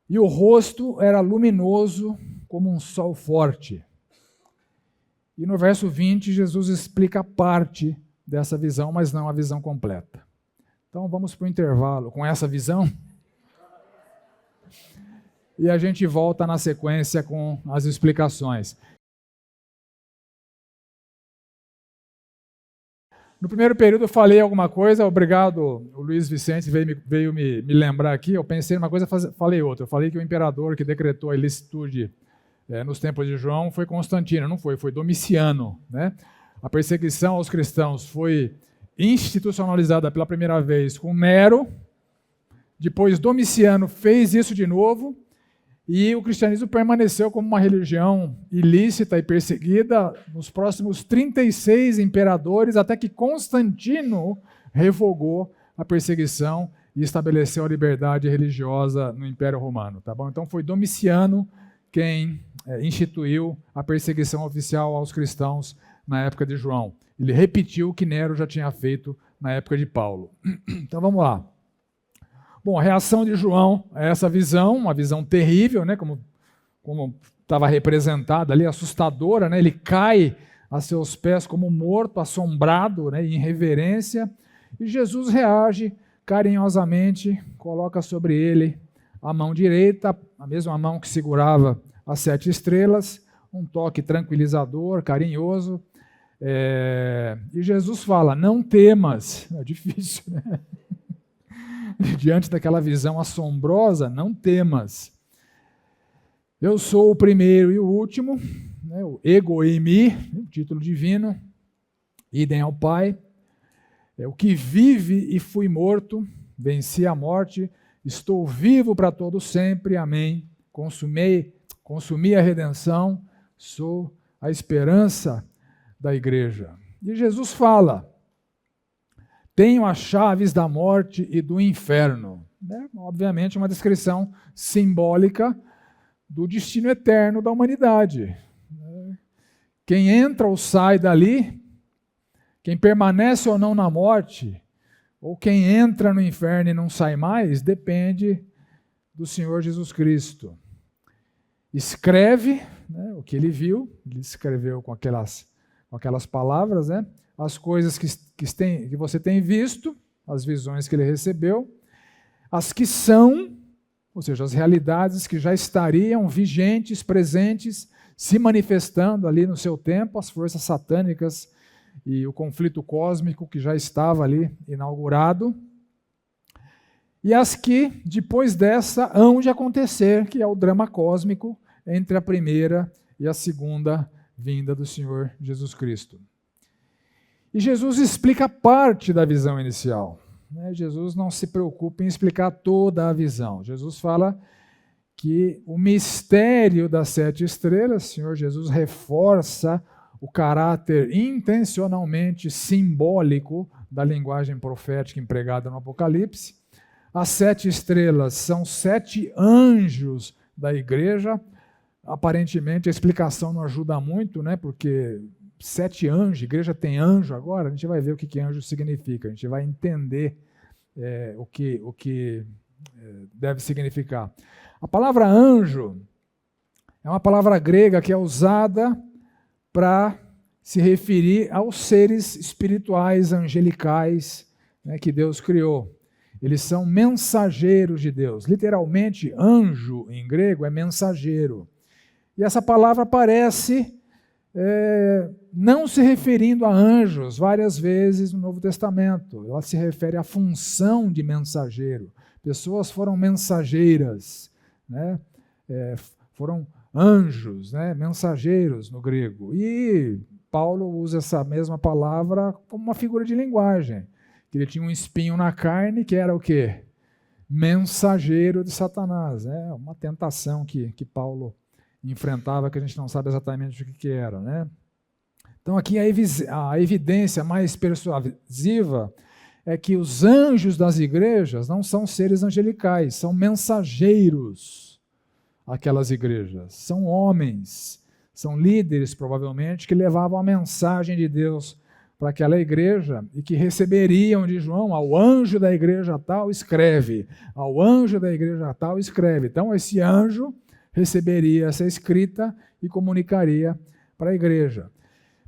e o rosto era luminoso como um sol forte. E no verso 20, Jesus explica parte dessa visão, mas não a visão completa. Então vamos para o intervalo com essa visão, e a gente volta na sequência com as explicações. No primeiro período eu falei alguma coisa, obrigado, o Luiz Vicente veio me lembrar aqui, eu pensei numa coisa, falei outra. Eu falei que o imperador que decretou a ilicitude nos tempos de João foi Constantino, não foi Domiciano, né? A perseguição aos cristãos foi institucionalizada pela primeira vez com Nero, depois Domiciano fez isso de novo, e o cristianismo permaneceu como uma religião ilícita e perseguida nos próximos 36 imperadores, até que Constantino revogou a perseguição e estabeleceu a liberdade religiosa no Império Romano. Tá bom? Então foi Domiciano quem instituiu a perseguição oficial aos cristãos na época de João. Ele repetiu o que Nero já tinha feito na época de Paulo. Então vamos lá. Bom, a reação de João a essa visão, uma visão terrível, né, como estava representada ali, assustadora, né, ele cai a seus pés como morto, assombrado, né, em reverência, e Jesus reage carinhosamente, coloca sobre ele a mão direita, a mesma mão que segurava as 7 estrelas, um toque tranquilizador, carinhoso, e Jesus fala, não temas, é difícil, né? Diante daquela visão assombrosa, não temas. Eu sou o primeiro e o último, né, o ego eimi, o título divino, idem ao Pai, o que vive e fui morto, venci a morte, estou vivo para todo sempre, amém. Consumi a redenção, sou a esperança da igreja. E Jesus fala, tenho as chaves da morte e do inferno. Obviamente, uma descrição simbólica do destino eterno da humanidade. Quem entra ou sai dali, quem permanece ou não na morte, ou quem entra no inferno e não sai mais, depende do Senhor Jesus Cristo. Escreve, né, o que ele viu, ele escreveu com aquelas palavras, né? As coisas que você tem visto, as visões que ele recebeu, as que são, ou seja, as realidades que já estariam vigentes, presentes, se manifestando ali no seu tempo, as forças satânicas e o conflito cósmico que já estava ali inaugurado, e as que, depois dessa, hão de acontecer, que é o drama cósmico entre a primeira e a segunda vinda do Senhor Jesus Cristo. E Jesus explica parte da visão inicial. Jesus não se preocupa em explicar toda a visão. Jesus fala que o mistério das 7 estrelas, o Senhor Jesus reforça o caráter intencionalmente simbólico da linguagem profética empregada no Apocalipse. As 7 estrelas são 7 anjos da igreja. Aparentemente a explicação não ajuda muito, né? Porque 7 anjos, a igreja tem anjo agora, a gente vai ver o que anjo significa, a gente vai entender o que deve significar. A palavra anjo é uma palavra grega que é usada para se referir aos seres espirituais, angelicais, né, que Deus criou. Eles são mensageiros de Deus. Literalmente, anjo em grego é mensageiro. E essa palavra aparece não se referindo a anjos várias vezes no Novo Testamento. Ela se refere à função de mensageiro. Pessoas foram mensageiras, né? Foram anjos, né? Mensageiros no grego. E Paulo usa essa mesma palavra como uma figura de linguagem. Que ele tinha um espinho na carne, que era o quê? Mensageiro de Satanás. É uma tentação que Paulo enfrentava, que a gente não sabe exatamente o que era, né? Então aqui a evidência mais persuasiva é que os anjos das igrejas não são seres angelicais, são mensageiros aquelas igrejas. São homens, são líderes, provavelmente, que levavam a mensagem de Deus para aquela igreja e que receberiam de João: ao anjo da igreja tal, escreve. Ao anjo da igreja tal, escreve. Então, esse anjo receberia essa escrita e comunicaria para a igreja.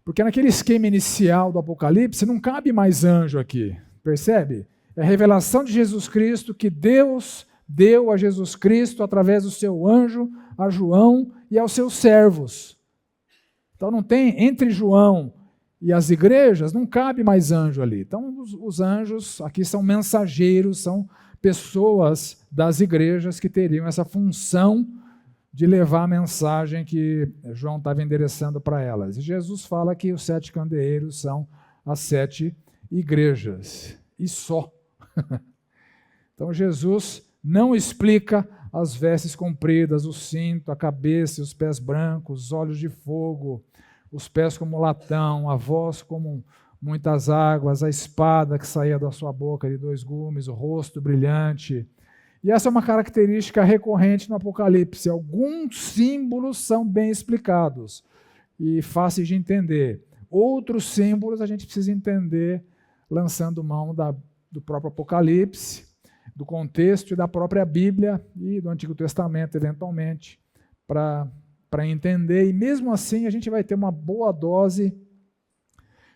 Porque naquele esquema inicial do Apocalipse, não cabe mais anjo aqui, percebe? É a revelação de Jesus Cristo que Deus deu a Jesus Cristo através do seu anjo a João e aos seus servos. Então não tem, entre João e as igrejas, não cabe mais anjo ali. Então os anjos aqui são mensageiros, são pessoas das igrejas que teriam essa função de levar a mensagem que João estava endereçando para elas. E Jesus fala que os 7 candeeiros são as 7 igrejas, e só. Então Jesus não explica as vestes compridas, o cinto, a cabeça, os pés brancos, os olhos de fogo, os pés como latão, a voz como muitas águas, a espada que saía da sua boca de 2 gumes, o rosto brilhante. E essa é uma característica recorrente no Apocalipse. Alguns símbolos são bem explicados e fáceis de entender. Outros símbolos a gente precisa entender lançando mão do próprio Apocalipse, do contexto e da própria Bíblia e do Antigo Testamento, eventualmente, para entender. E mesmo assim a gente vai ter uma boa dose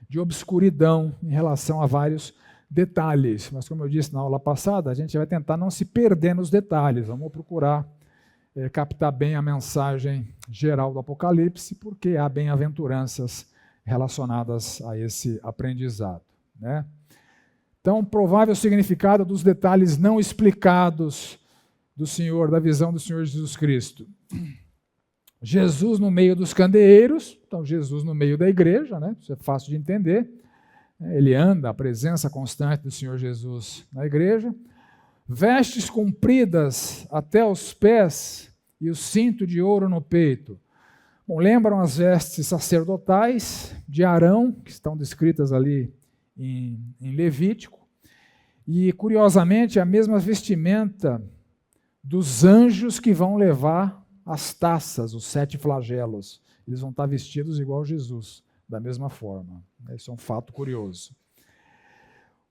de obscuridão em relação a vários detalhes. Mas, como eu disse na aula passada, a gente vai tentar não se perder nos detalhes. Vamos procurar captar bem a mensagem geral do Apocalipse, porque há bem-aventuranças relacionadas a esse aprendizado, né? Então, provável significado dos detalhes não explicados do Senhor, da visão do Senhor Jesus Cristo. Jesus no meio dos candeeiros, então Jesus no meio da igreja, né? Isso é fácil de entender. Ele anda, a presença constante do Senhor Jesus na igreja. Vestes compridas até os pés e o cinto de ouro no peito. Bom, lembram as vestes sacerdotais de Arão, que estão descritas ali em Levítico. E, curiosamente, a mesma vestimenta dos anjos que vão levar as taças, os 7 flagelos. Eles vão estar vestidos igual Jesus, da mesma forma. Isso é um fato curioso.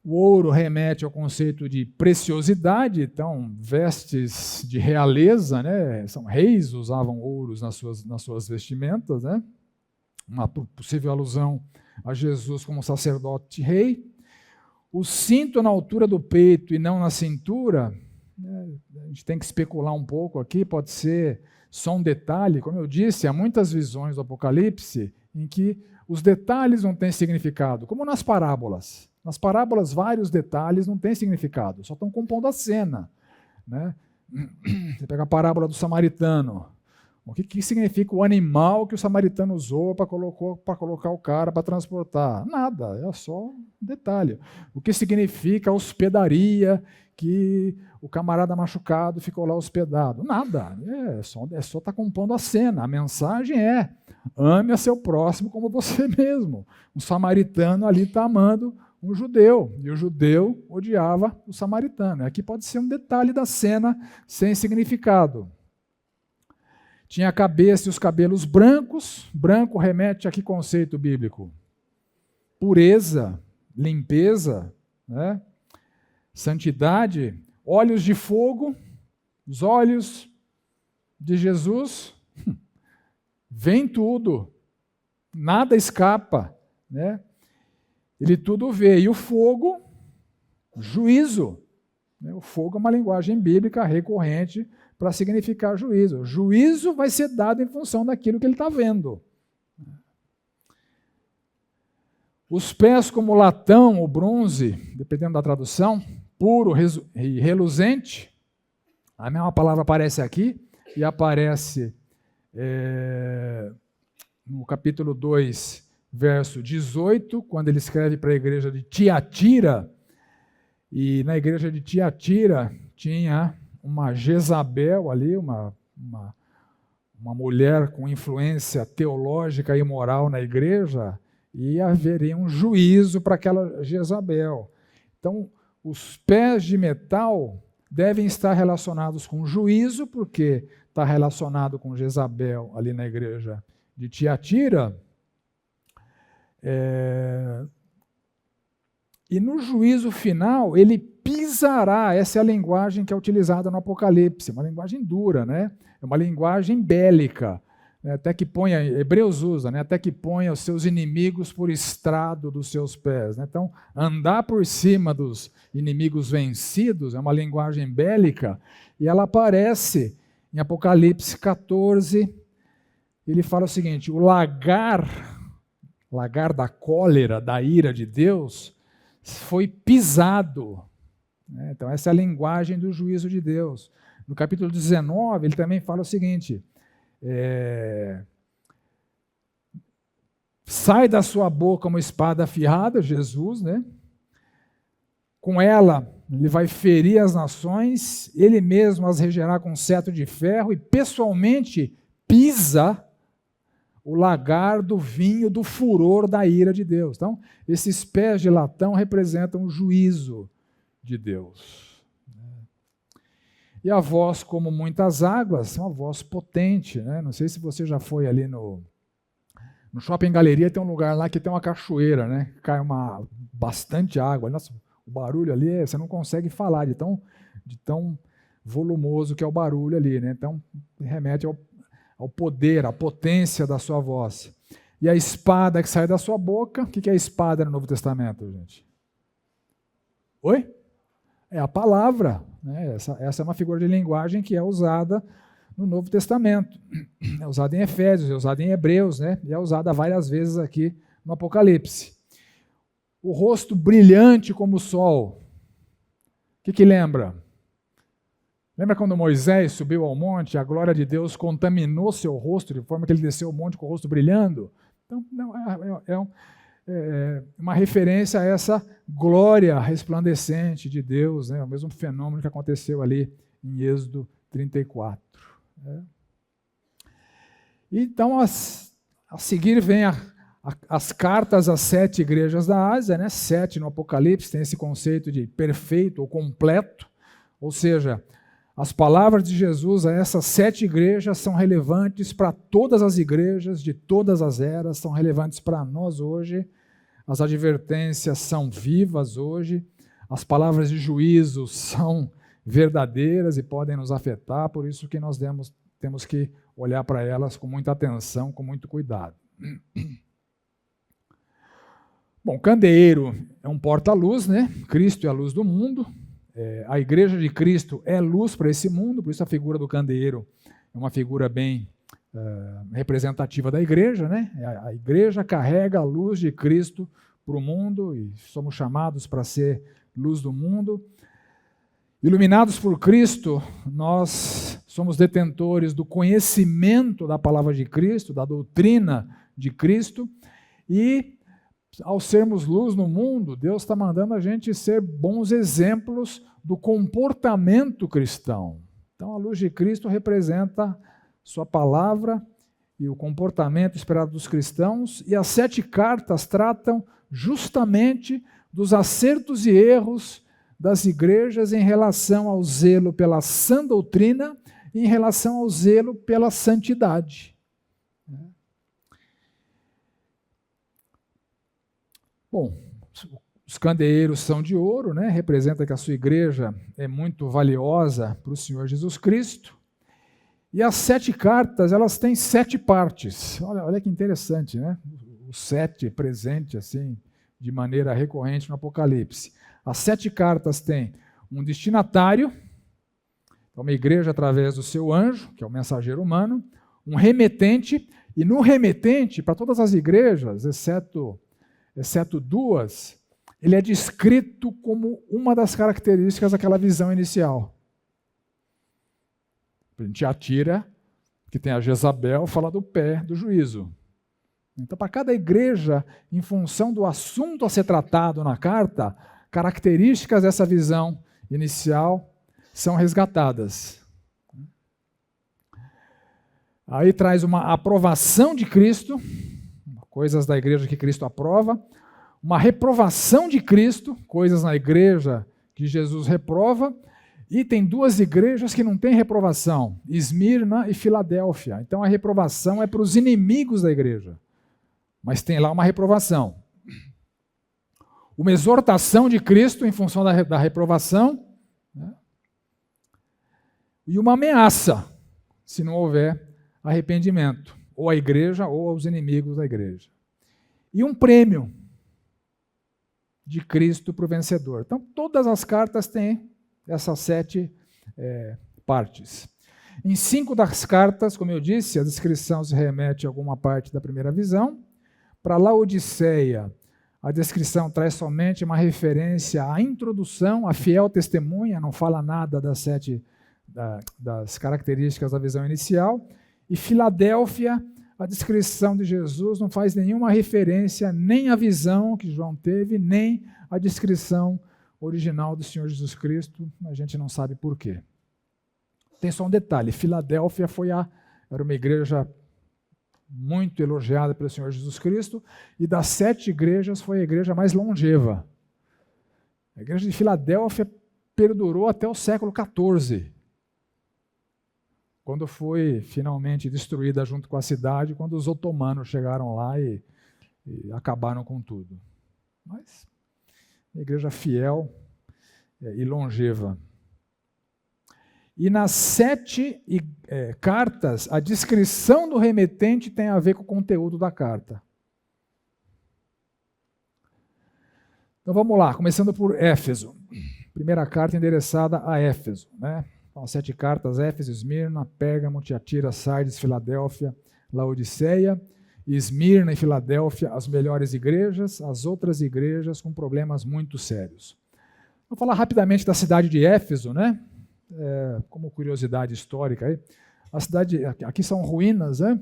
O ouro remete ao conceito de preciosidade, então vestes de realeza, né? São reis, usavam ouros nas suas vestimentas, né? Uma possível alusão a Jesus como sacerdote rei. O cinto na altura do peito e não na cintura, né? A gente tem que especular um pouco aqui, pode ser só um detalhe. Como eu disse, há muitas visões do Apocalipse em que os detalhes não têm significado, como nas parábolas. Nas parábolas, vários detalhes não têm significado, só estão compondo a cena, né? Você pega a parábola do samaritano. O que significa o animal que o samaritano usou para colocar o cara para transportar? Nada, é só um detalhe. O que significa a hospedaria, que o camarada machucado ficou lá hospedado? Nada, é só estar compondo a cena. A mensagem é: ame a seu próximo como você mesmo. Um samaritano ali está amando um judeu, e o judeu odiava o samaritano. Aqui pode ser um detalhe da cena sem significado. Tinha a cabeça e os cabelos brancos. Branco remete a que conceito bíblico? Pureza, limpeza, né? Santidade. Olhos de fogo, os olhos de Jesus, vem tudo, nada escapa, né? Ele tudo vê. E o fogo, juízo. O fogo é uma linguagem bíblica recorrente para significar juízo. O juízo vai ser dado em função daquilo que ele está vendo. Os pés como latão ou bronze, dependendo da tradução, puro e reluzente. A mesma palavra aparece aqui e aparece no capítulo 2, verso 18, quando ele escreve para a igreja de Tiatira, e na igreja de Tiatira tinha uma Jezabel ali, uma mulher com influência teológica e moral na igreja, e haveria um juízo para aquela Jezabel. Então, os pés de metal devem estar relacionados com juízo, porque está relacionado com Jezabel ali na igreja de Tiatira. E no juízo final, ele pisará, essa é a linguagem que é utilizada no Apocalipse, uma linguagem dura, né? É uma linguagem bélica, né? Até que ponha, Hebreus usa, né? Até que ponha os seus inimigos por estrado dos seus pés, né? Então, andar por cima dos inimigos vencidos é uma linguagem bélica, e ela aparece em Apocalipse 14, ele fala o seguinte: o lagar da cólera, da ira de Deus, foi pisado. Então, essa é a linguagem do juízo de Deus. No capítulo 19, ele também fala o seguinte: sai da sua boca uma espada afiada, Jesus, né? Com ela, ele vai ferir as nações, ele mesmo as regerá com cetro de ferro e pessoalmente pisa o lagar do vinho do furor da ira de Deus. Então, esses pés de latão representam o juízo de Deus. E a voz, como muitas águas, é uma voz potente, né? Não sei se você já foi ali no Shopping Galeria, tem um lugar lá que tem uma cachoeira, né? Cai bastante água. Nossa, o barulho ali, você não consegue falar de tão volumoso que é o barulho ali, né? Então, remete ao poder, à potência da sua voz. E a espada que sai da sua boca, o que é a espada no Novo Testamento, gente? Oi? É a palavra, né? Essa é uma figura de linguagem que é usada no Novo Testamento. É usada em Efésios, é usada em Hebreus, né? E é usada várias vezes aqui no Apocalipse. O rosto brilhante como o sol. O que lembra? Lembra quando Moisés subiu ao monte, a glória de Deus contaminou seu rosto, de forma que ele desceu o monte com o rosto brilhando? Então, é uma referência a essa glória resplandecente de Deus, né? O mesmo fenômeno que aconteceu ali em Êxodo 34. Né? Então, a seguir vem as cartas às 7 igrejas da Ásia, né? 7 no Apocalipse, tem esse conceito de perfeito ou completo, ou seja, as palavras de Jesus a essas 7 igrejas são relevantes para todas as igrejas de todas as eras, são relevantes para nós hoje. As advertências são vivas hoje, as palavras de juízo são verdadeiras e podem nos afetar, por isso que nós temos que olhar para elas com muita atenção, com muito cuidado. Bom, candeeiro é um porta-luz, né? Cristo é a luz do mundo. A igreja de Cristo é luz para esse mundo, por isso a figura do candeeiro é uma figura bem representativa da igreja, né? A igreja carrega a luz de Cristo para o mundo e somos chamados para ser luz do mundo. Iluminados por Cristo, nós somos detentores do conhecimento da palavra de Cristo, da doutrina de Cristo, e ao sermos luz no mundo, Deus está mandando a gente ser bons exemplos do comportamento cristão. Então, a luz de Cristo representa sua palavra e o comportamento esperado dos cristãos, e as 7 cartas tratam justamente dos acertos e erros das igrejas em relação ao zelo pela sã doutrina e em relação ao zelo pela santidade. Bom, os candeeiros são de ouro, né? Representa que a sua igreja é muito valiosa para o Senhor Jesus Cristo. E as 7 cartas, elas têm 7 partes. Olha que interessante, né? O 7 presente assim, de maneira recorrente no Apocalipse. As 7 cartas têm um destinatário, uma igreja através do seu anjo, que é o mensageiro humano, um remetente, e no remetente, para todas as igrejas, exceto 2, ele é descrito como uma das características daquela visão inicial. Tiatira que tem a Jezabel, fala do pé do juízo. Então, para cada igreja, em função do assunto a ser tratado na carta, características dessa visão inicial são resgatadas. Aí traz uma aprovação de Cristo, coisas da igreja que Cristo aprova, uma reprovação de Cristo, coisas na igreja que Jesus reprova, e tem duas igrejas que não têm reprovação, Esmirna e Filadélfia. Então a reprovação é para os inimigos da igreja, mas tem lá uma reprovação. Uma exortação de Cristo em função da reprovação, né? E uma ameaça, se não houver arrependimento, ou à igreja ou aos inimigos da igreja. E um prêmio de Cristo para o vencedor. Então, todas as cartas têm essas 7 partes. Em 5 das cartas, como eu disse, a descrição se remete a alguma parte da primeira visão. Para Laodiceia, a descrição traz somente uma referência à introdução, à fiel testemunha, não fala nada das 7 das características da visão inicial. E Filadélfia, a descrição de Jesus não faz nenhuma referência nem à visão que João teve, nem à descrição original do Senhor Jesus Cristo. A gente não sabe por quê. Tem só um detalhe, Filadélfia era uma igreja muito elogiada pelo Senhor Jesus Cristo, e das 7 igrejas foi a igreja mais longeva. A igreja de Filadélfia perdurou até o século XIV, quando foi finalmente destruída junto com a cidade, quando os otomanos chegaram lá e acabaram com tudo. Mas, uma igreja fiel e longeva. E nas 7 cartas, a descrição do remetente tem a ver com o conteúdo da carta. Então vamos lá, começando por Éfeso. Primeira carta endereçada a Éfeso, né? Então, 7 cartas: Éfeso, Esmirna, Pérgamo, Tiatira, Sardes, Filadélfia, Laodiceia. Esmirna e Filadélfia, as melhores igrejas, as outras igrejas com problemas muito sérios. Vou falar rapidamente da cidade de Éfeso, né? Como curiosidade histórica. Aí. A cidade, aqui são ruínas, né?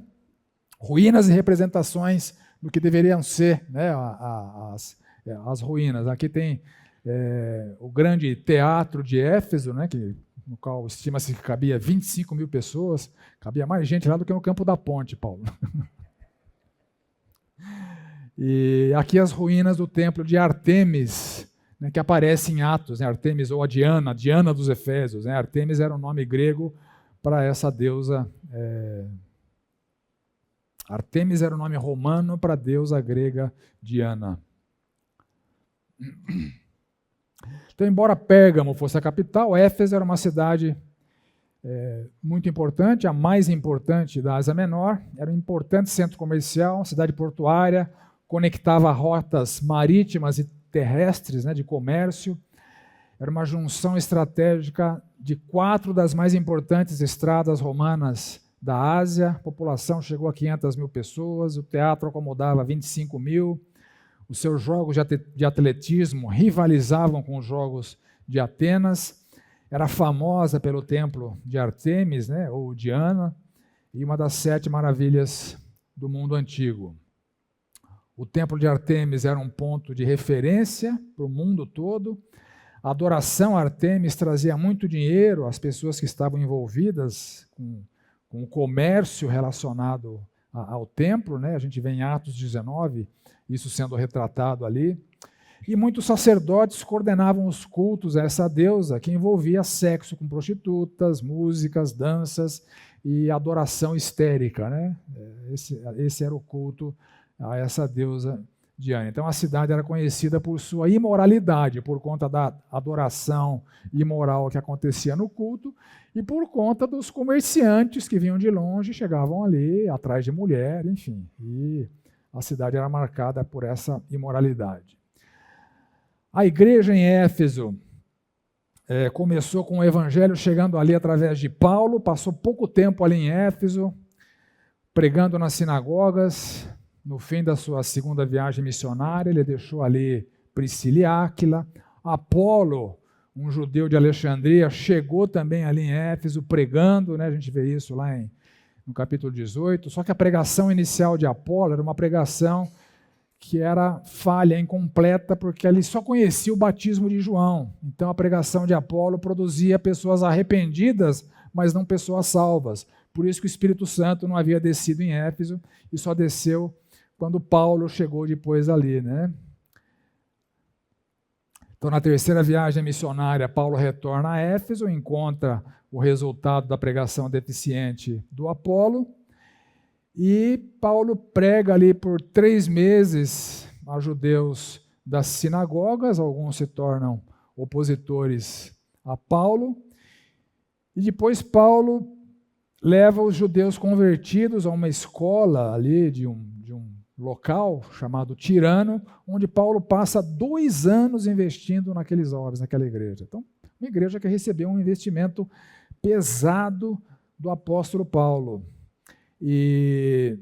Ruínas e representações do que deveriam ser, né? As ruínas. Aqui tem o grande teatro de Éfeso, né? No qual estima-se que cabia 25 mil pessoas. Cabia mais gente lá do que no Campo da Ponte, Paulo. E aqui as ruínas do templo de Artemis, né, que aparece em Atos, né, Artemis ou a Diana dos Efésios. Né, Artemis era o nome grego para essa deusa. Artemis era o nome romano para a deusa grega Diana. Então, embora Pérgamo fosse a capital, Éfeso era uma cidade muito importante, a mais importante da Ásia Menor. Era um importante centro comercial, cidade portuária, conectava rotas marítimas e terrestres, né, de comércio. Era uma junção estratégica de 4 das mais importantes estradas romanas da Ásia. A população chegou a 500 mil pessoas, o teatro acomodava 25 mil. Os seus jogos de atletismo rivalizavam com os jogos de Atenas. Era famosa pelo templo de Artemis, né, ou Diana, e uma das 7 maravilhas do mundo antigo. O templo de Artemis era um ponto de referência para o mundo todo. A adoração a Artemis trazia muito dinheiro às pessoas que estavam envolvidas com o comércio relacionado ao templo, né? A gente vê em Atos 19 isso sendo retratado ali. E muitos sacerdotes coordenavam os cultos a essa deusa, que envolvia sexo com prostitutas, músicas, danças e adoração histérica, né? Esse era o culto a essa deusa Diana. Então a cidade era conhecida por sua imoralidade, por conta da adoração imoral que acontecia no culto e por conta dos comerciantes que vinham de longe e chegavam ali atrás de mulher, enfim. E a cidade era marcada por essa imoralidade. A igreja em Éfeso começou com o evangelho chegando ali através de Paulo, passou pouco tempo ali em Éfeso, pregando nas sinagogas. No fim da sua segunda viagem missionária, ele deixou ali Priscila e Áquila. Apolo, um judeu de Alexandria, chegou também ali em Éfeso pregando, né? A gente vê isso lá no capítulo 18, só que a pregação inicial de Apolo era uma pregação que era falha, incompleta, porque ele só conhecia o batismo de João. Então a pregação de Apolo produzia pessoas arrependidas, mas não pessoas salvas. Por isso que o Espírito Santo não havia descido em Éfeso e só desceu quando Paulo chegou depois ali, né? Então, na terceira viagem missionária, Paulo retorna a Éfeso, encontra o resultado da pregação deficiente do Apolo, e Paulo prega ali por 3 meses a judeus das sinagogas, alguns se tornam opositores a Paulo, e depois Paulo leva os judeus convertidos a uma escola ali de um local chamado Tirano, onde Paulo passa 2 anos investindo naqueles obras, naquela igreja. Então, uma igreja que recebeu um investimento pesado do apóstolo Paulo. E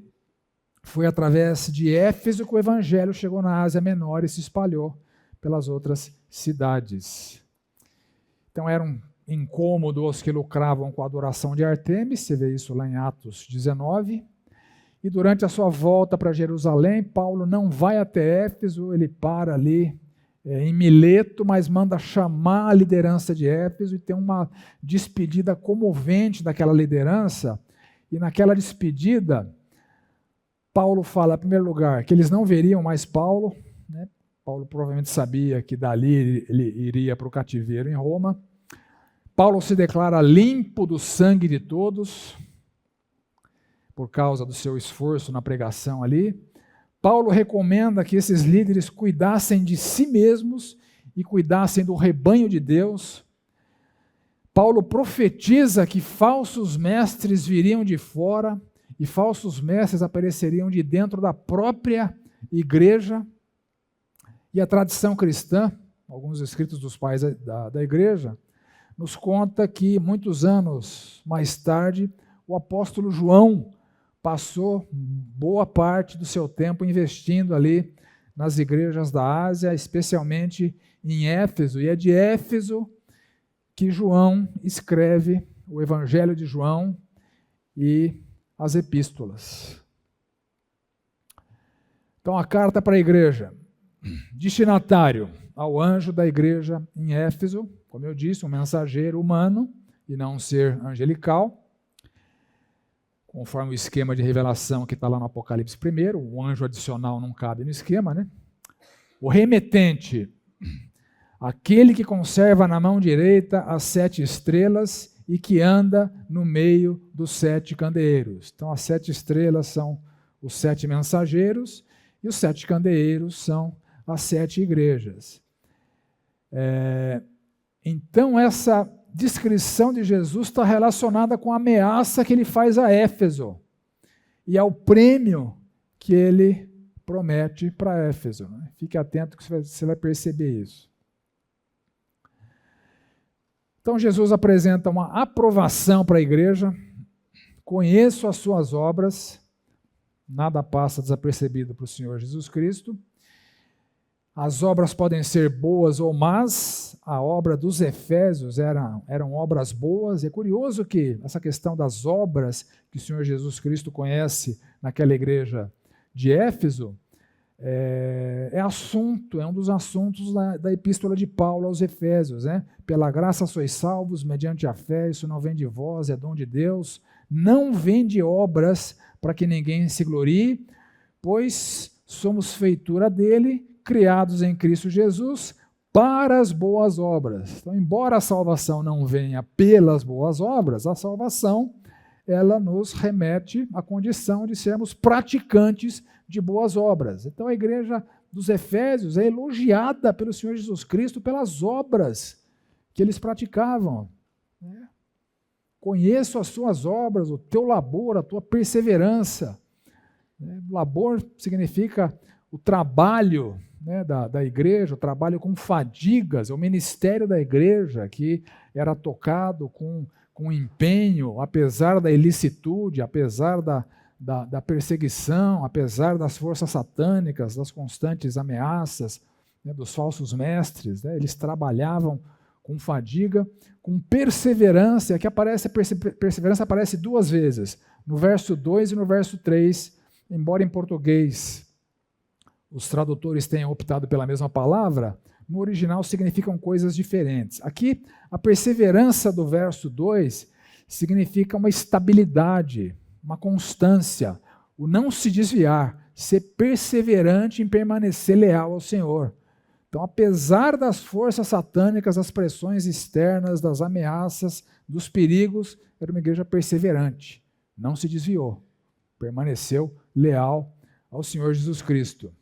foi através de Éfeso que o evangelho chegou na Ásia Menor e se espalhou pelas outras cidades. Então, era um incômodo aos que lucravam com a adoração de Artemis, você vê isso lá em Atos 19. E durante a sua volta para Jerusalém, Paulo não vai até Éfeso, ele para ali em Mileto, mas manda chamar a liderança de Éfeso e tem uma despedida comovente daquela liderança. E naquela despedida, Paulo fala, em primeiro lugar, que eles não veriam mais Paulo, né? Paulo provavelmente sabia que dali ele iria para o cativeiro em Roma. Paulo se declara limpo do sangue de todos, por causa do seu esforço na pregação ali. Paulo recomenda que esses líderes cuidassem de si mesmos e cuidassem do rebanho de Deus. Paulo profetiza que falsos mestres viriam de fora e falsos mestres apareceriam de dentro da própria igreja. E a tradição cristã, alguns escritos dos pais da igreja, nos conta que muitos anos mais tarde, o apóstolo João passou boa parte do seu tempo investindo ali nas igrejas da Ásia, especialmente em Éfeso, e é de Éfeso que João escreve o Evangelho de João e as epístolas. Então, a carta para a igreja, destinatário ao anjo da igreja em Éfeso, como eu disse, um mensageiro humano e não um ser angelical, conforme o esquema de revelação que está lá no Apocalipse 1, o anjo adicional não cabe no esquema, né? O remetente, aquele que conserva na mão direita as 7 estrelas e que anda no meio dos 7 candeeiros. Então, as 7 estrelas são os 7 mensageiros e os 7 candeeiros são as 7 igrejas. Então, essa descrição de Jesus está relacionada com a ameaça que ele faz a Éfeso e ao prêmio que ele promete para Éfeso. Né? Fique atento que você vai perceber isso. Então Jesus apresenta uma aprovação para a igreja, conheço as suas obras, nada passa desapercebido para o Senhor Jesus Cristo. As obras podem ser boas ou más, a obra dos Efésios eram obras boas. É curioso que essa questão das obras que o Senhor Jesus Cristo conhece naquela igreja de Éfeso é um dos assuntos da epístola de Paulo aos Efésios. Né? Pela graça sois salvos, mediante a fé, isso não vem de vós, é dom de Deus, não vem de obras para que ninguém se glorie, pois somos feitura dele, criados em Cristo Jesus para as boas obras. Então, embora a salvação não venha pelas boas obras, a salvação ela nos remete à condição de sermos praticantes de boas obras. Então, a igreja dos Efésios é elogiada pelo Senhor Jesus Cristo pelas obras que eles praticavam. Conheço as suas obras, o teu labor, a tua perseverança. Labor significa o trabalho da igreja, o trabalho com fadigas, o ministério da igreja que era tocado com empenho, apesar da ilicitude, apesar da perseguição, apesar das forças satânicas, das constantes ameaças dos falsos mestres. Eles trabalhavam com fadiga, com perseverança. Aqui aparece, perseverança aparece 2 vezes, no verso 2 e no verso 3, embora em português os tradutores tenham optado pela mesma palavra, no original significam coisas diferentes. Aqui, a perseverança do verso 2 significa uma estabilidade, uma constância, o não se desviar, ser perseverante em permanecer leal ao Senhor. Então, apesar das forças satânicas, das pressões externas, das ameaças, dos perigos, era uma igreja perseverante, não se desviou, permaneceu leal ao Senhor Jesus Cristo.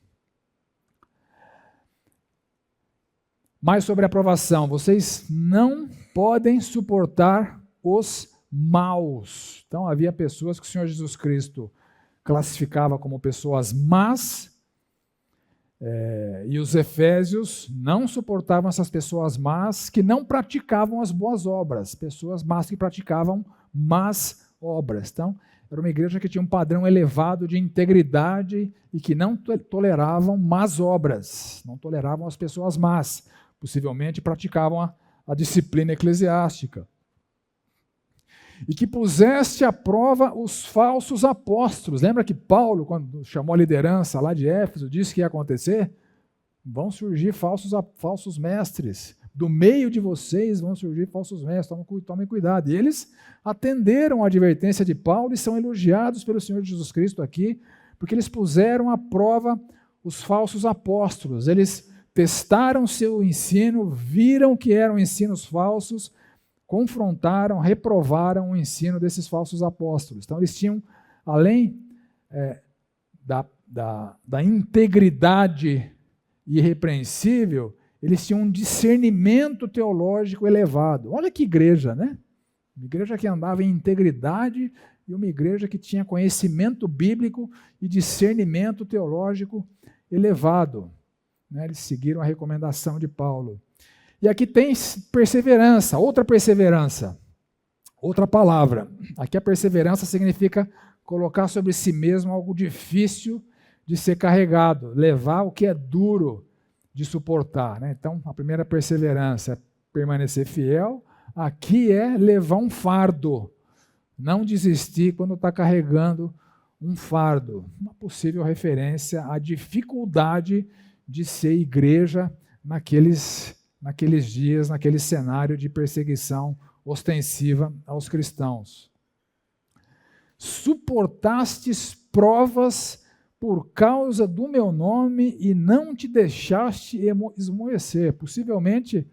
Mais sobre a aprovação, vocês não podem suportar os maus. Então, havia pessoas que o Senhor Jesus Cristo classificava como pessoas más, e os efésios não suportavam essas pessoas más que não praticavam as boas obras, pessoas más que praticavam más obras. Então, era uma igreja que tinha um padrão elevado de integridade e que não toleravam más obras, não toleravam as pessoas más. Possivelmente praticavam a disciplina eclesiástica. E que puseste à prova os falsos apóstolos. Lembra que Paulo, quando chamou a liderança lá de Éfeso, disse que ia acontecer? Vão surgir falsos mestres. Do meio de vocês vão surgir falsos mestres. Tomem cuidado. E eles atenderam a advertência de Paulo e são elogiados pelo Senhor Jesus Cristo aqui, porque eles puseram à prova os falsos apóstolos. Eles testaram seu ensino, viram que eram ensinos falsos, confrontaram, reprovaram o ensino desses falsos apóstolos. Então, eles tinham, além da integridade irrepreensível, eles tinham um discernimento teológico elevado. Olha que igreja, né? Uma igreja que andava em integridade e uma igreja que tinha conhecimento bíblico e discernimento teológico elevado. Eles seguiram a recomendação de Paulo. E aqui tem perseverança, outra palavra. Aqui a perseverança significa colocar sobre si mesmo algo difícil de ser carregado, levar o que é duro de suportar. Então, a primeira perseverança é permanecer fiel, aqui é levar um fardo, não desistir quando está carregando um fardo. Uma possível referência à dificuldade de ser igreja naqueles dias, naquele cenário de perseguição ostensiva aos cristãos. Suportastes provas por causa do meu nome e não te deixaste esmorecer. Possivelmente,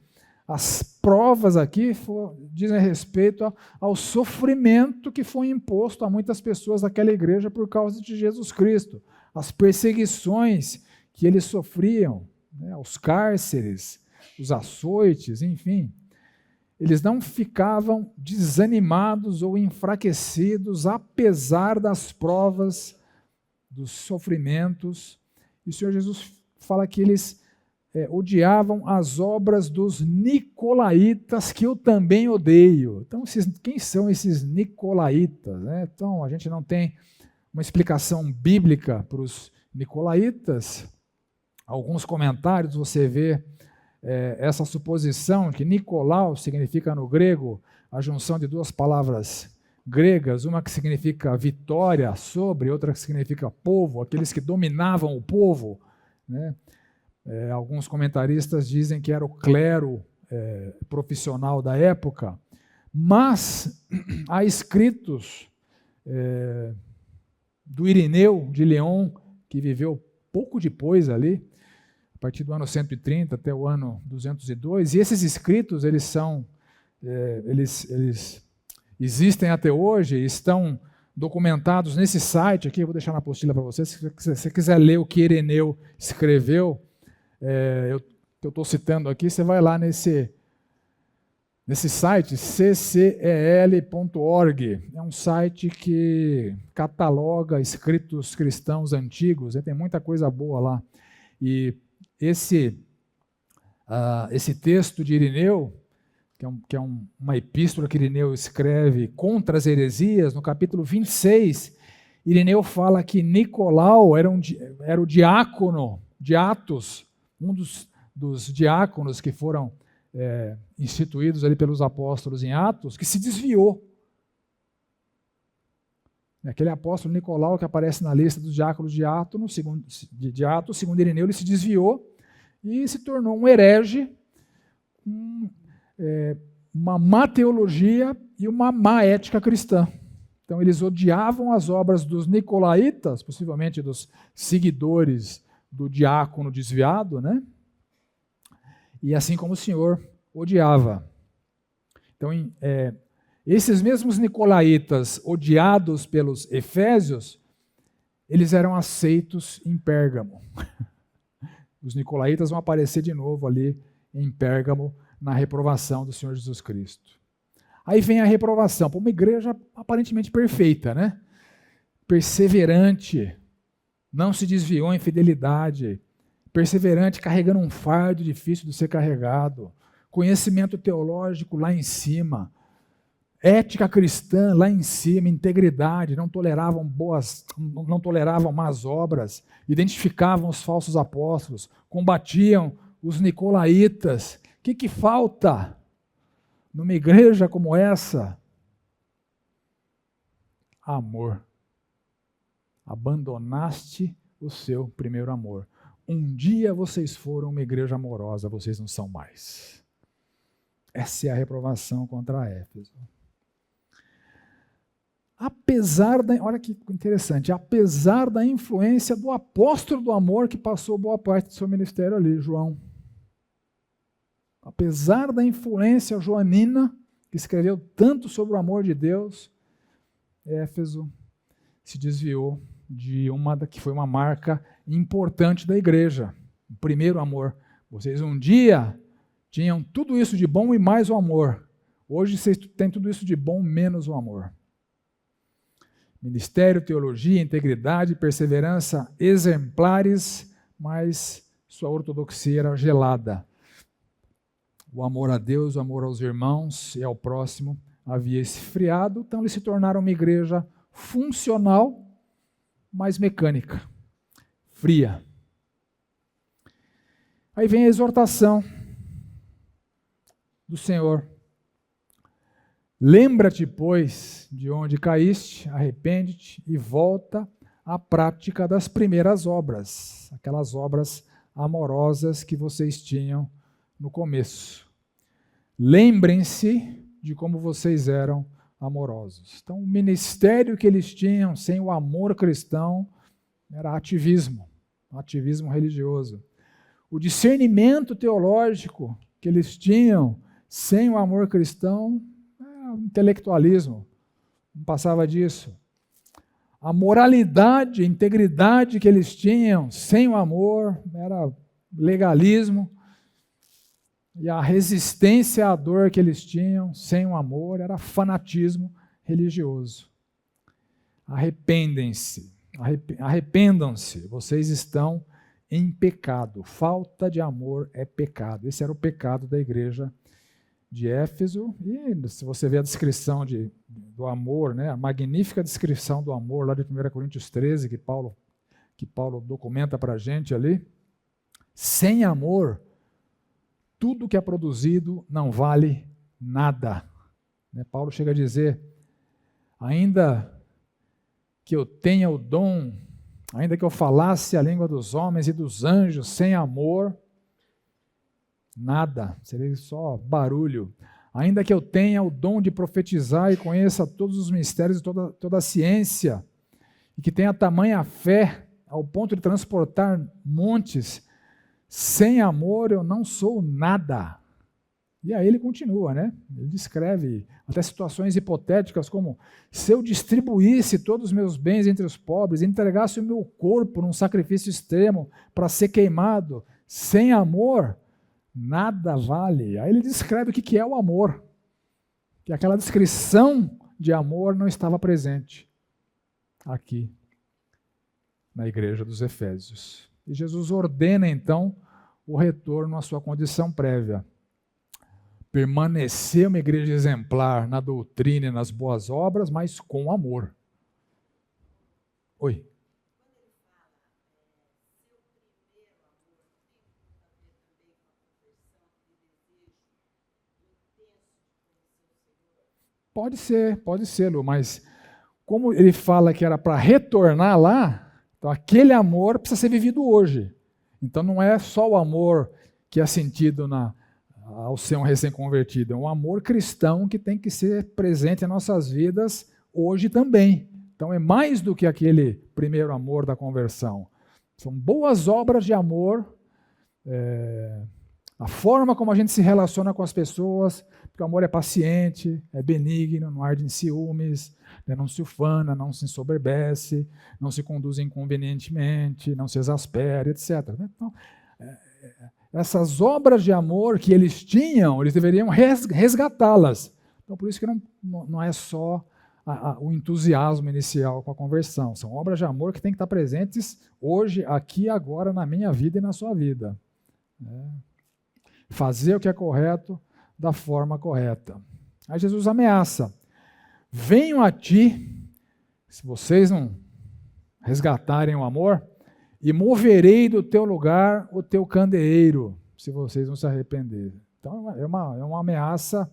as provas aqui dizem respeito ao sofrimento que foi imposto a muitas pessoas daquela igreja por causa de Jesus Cristo. As perseguições que eles sofriam, os cárceres, os açoites, enfim. Eles não ficavam desanimados ou enfraquecidos, apesar das provas, dos sofrimentos. E o Senhor Jesus fala que eles odiavam as obras dos nicolaítas, que eu também odeio. Então, quem são esses nicolaítas? Então, a gente não tem uma explicação bíblica para os nicolaítas. Alguns comentários você vê essa suposição que Nicolau significa no grego a junção de 2 palavras gregas, uma que significa vitória sobre, outra que significa povo, aqueles que dominavam o povo. Alguns comentaristas dizem que era o clero profissional da época, mas há escritos do Irineu de Lyon, que viveu pouco depois ali, a partir do ano 130 até o ano 202, e esses escritos, eles existem até hoje, estão documentados nesse site aqui, eu vou deixar na apostila para você, se você quiser ler o que Ireneu escreveu, eu estou citando aqui, você vai lá nesse site, ccel.org, é um site que cataloga escritos cristãos antigos, tem muita coisa boa lá. E esse texto de Irineu, que é uma epístola que Irineu escreve contra as heresias, no capítulo 26, Irineu fala que Nicolau era o diácono de Atos, um dos diáconos que foram instituídos ali pelos apóstolos em Atos, que se desviou. Aquele apóstolo Nicolau que aparece na lista dos diáconos de Atos, segundo Irineu, ele se desviou e se tornou um herege, uma má teologia e uma má ética cristã. Então eles odiavam as obras dos nicolaítas, possivelmente dos seguidores do diácono desviado, né? E assim como o Senhor odiava. Então, esses mesmos nicolaítas odiados pelos efésios, eles eram aceitos em Pérgamo. Os nicolaítas vão aparecer de novo ali em Pérgamo, na reprovação do Senhor Jesus Cristo. Aí vem a reprovação, para uma igreja aparentemente perfeita, né? Perseverante, não se desviou em fidelidade, perseverante, carregando um fardo difícil de ser carregado, conhecimento teológico lá em cima, ética cristã lá em cima, integridade, não toleravam más obras, identificavam os falsos apóstolos, combatiam os nicolaítas. O que falta numa igreja como essa? Amor. Abandonaste o seu primeiro amor. Um dia vocês foram uma igreja amorosa, vocês não são mais. Essa é a reprovação contra Éfeso. Olha que interessante, apesar da influência do apóstolo do amor que passou boa parte do seu ministério ali, João. Apesar da influência joanina, que escreveu tanto sobre o amor de Deus, Éfeso se desviou de uma que foi uma marca importante da igreja, o primeiro amor. Vocês um dia tinham tudo isso de bom e mais o amor. Hoje vocês têm tudo isso de bom menos o amor. Ministério, teologia, integridade, perseverança exemplares, mas sua ortodoxia era gelada. O amor a Deus, o amor aos irmãos e ao próximo havia esfriado, então eles se tornaram uma igreja funcional, mas mecânica, fria. Aí vem a exortação do Senhor. Lembra-te, pois, de onde caíste, arrepende-te e volta à prática das primeiras obras, aquelas obras amorosas que vocês tinham no começo. Lembrem-se de como vocês eram amorosos. Então, o ministério que eles tinham sem o amor cristão era ativismo religioso. O discernimento teológico que eles tinham sem o amor cristão era intelectualismo, não passava disso. A moralidade, a integridade que eles tinham sem o amor era legalismo. E a resistência à dor que eles tinham sem o amor era fanatismo religioso. Arrependam-se, vocês estão em pecado. Falta de amor é pecado. Esse era o pecado da igreja de Éfeso. E se você vê a descrição do amor, né, a magnífica descrição do amor lá de 1 Coríntios 13, que Paulo documenta para a gente ali, sem amor, tudo que é produzido não vale nada. Paulo chega a dizer, ainda que eu tenha o dom, ainda que eu falasse a língua dos homens e dos anjos, sem amor, nada, seria só barulho. Ainda que eu tenha o dom de profetizar e conheça todos os mistérios e toda a ciência, e que tenha tamanha fé ao ponto de transportar montes, sem amor eu não sou nada. E aí ele continua, né? Ele descreve até situações hipotéticas como se eu distribuísse todos os meus bens entre os pobres, entregasse o meu corpo num sacrifício extremo para ser queimado, sem amor, nada vale. Aí ele descreve o que é o amor, que aquela descrição de amor não estava presente aqui na igreja dos Efésios. E Jesus ordena, então, o retorno à sua condição prévia. Permanecer uma igreja exemplar na doutrina e nas boas obras, mas com amor. Oi. Pode ser, Lu, mas como ele fala que era para retornar lá, então aquele amor precisa ser vivido hoje. Então não é só o amor que é sentido ao ser um recém-convertido, é um amor cristão que tem que ser presente em nossas vidas hoje também. Então é mais do que aquele primeiro amor da conversão. São boas obras de amor, a forma como a gente se relaciona com as pessoas, porque o amor é paciente, é benigno, não arde em ciúmes, não se ufana, não se ensoberbece, não se conduz inconvenientemente, não se exaspera, etc. Então, essas obras de amor que eles tinham, eles deveriam resgatá-las. Então, por isso que não é só o entusiasmo inicial com a conversão. São obras de amor que têm que estar presentes hoje, aqui, agora, na minha vida e na sua vida. Fazer o que é correto da forma correta. Aí Jesus ameaça: venham a ti, se vocês não resgatarem o amor, e moverei do teu lugar o teu candeeiro, se vocês não se arrependerem. Então é uma ameaça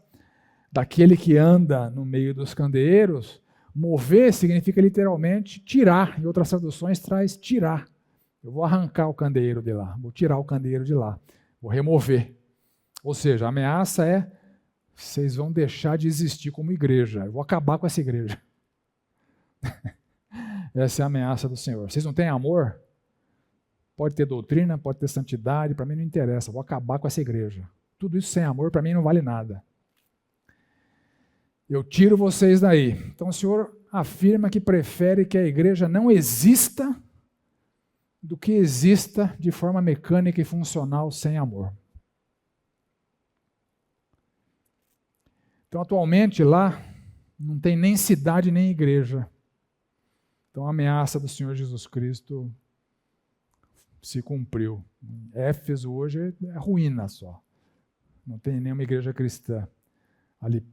daquele que anda no meio dos candeeiros. Mover significa literalmente tirar, em outras traduções traz tirar. Eu vou arrancar o candeeiro de lá, vou tirar o candeeiro de lá, vou remover. Ou seja, a ameaça é: vocês vão deixar de existir como igreja, eu vou acabar com essa igreja. Essa é a ameaça do Senhor. Vocês não têm amor? Pode ter doutrina, pode ter santidade, para mim não interessa, eu vou acabar com essa igreja. Tudo isso sem amor, para mim não vale nada. Eu tiro vocês daí. Então o Senhor afirma que prefere que a igreja não exista do que exista de forma mecânica e funcional sem amor. Então, atualmente, lá não tem nem cidade nem igreja. Então, a ameaça do Senhor Jesus Cristo se cumpriu. Éfeso hoje é ruína só. Não tem nenhuma igreja cristã ali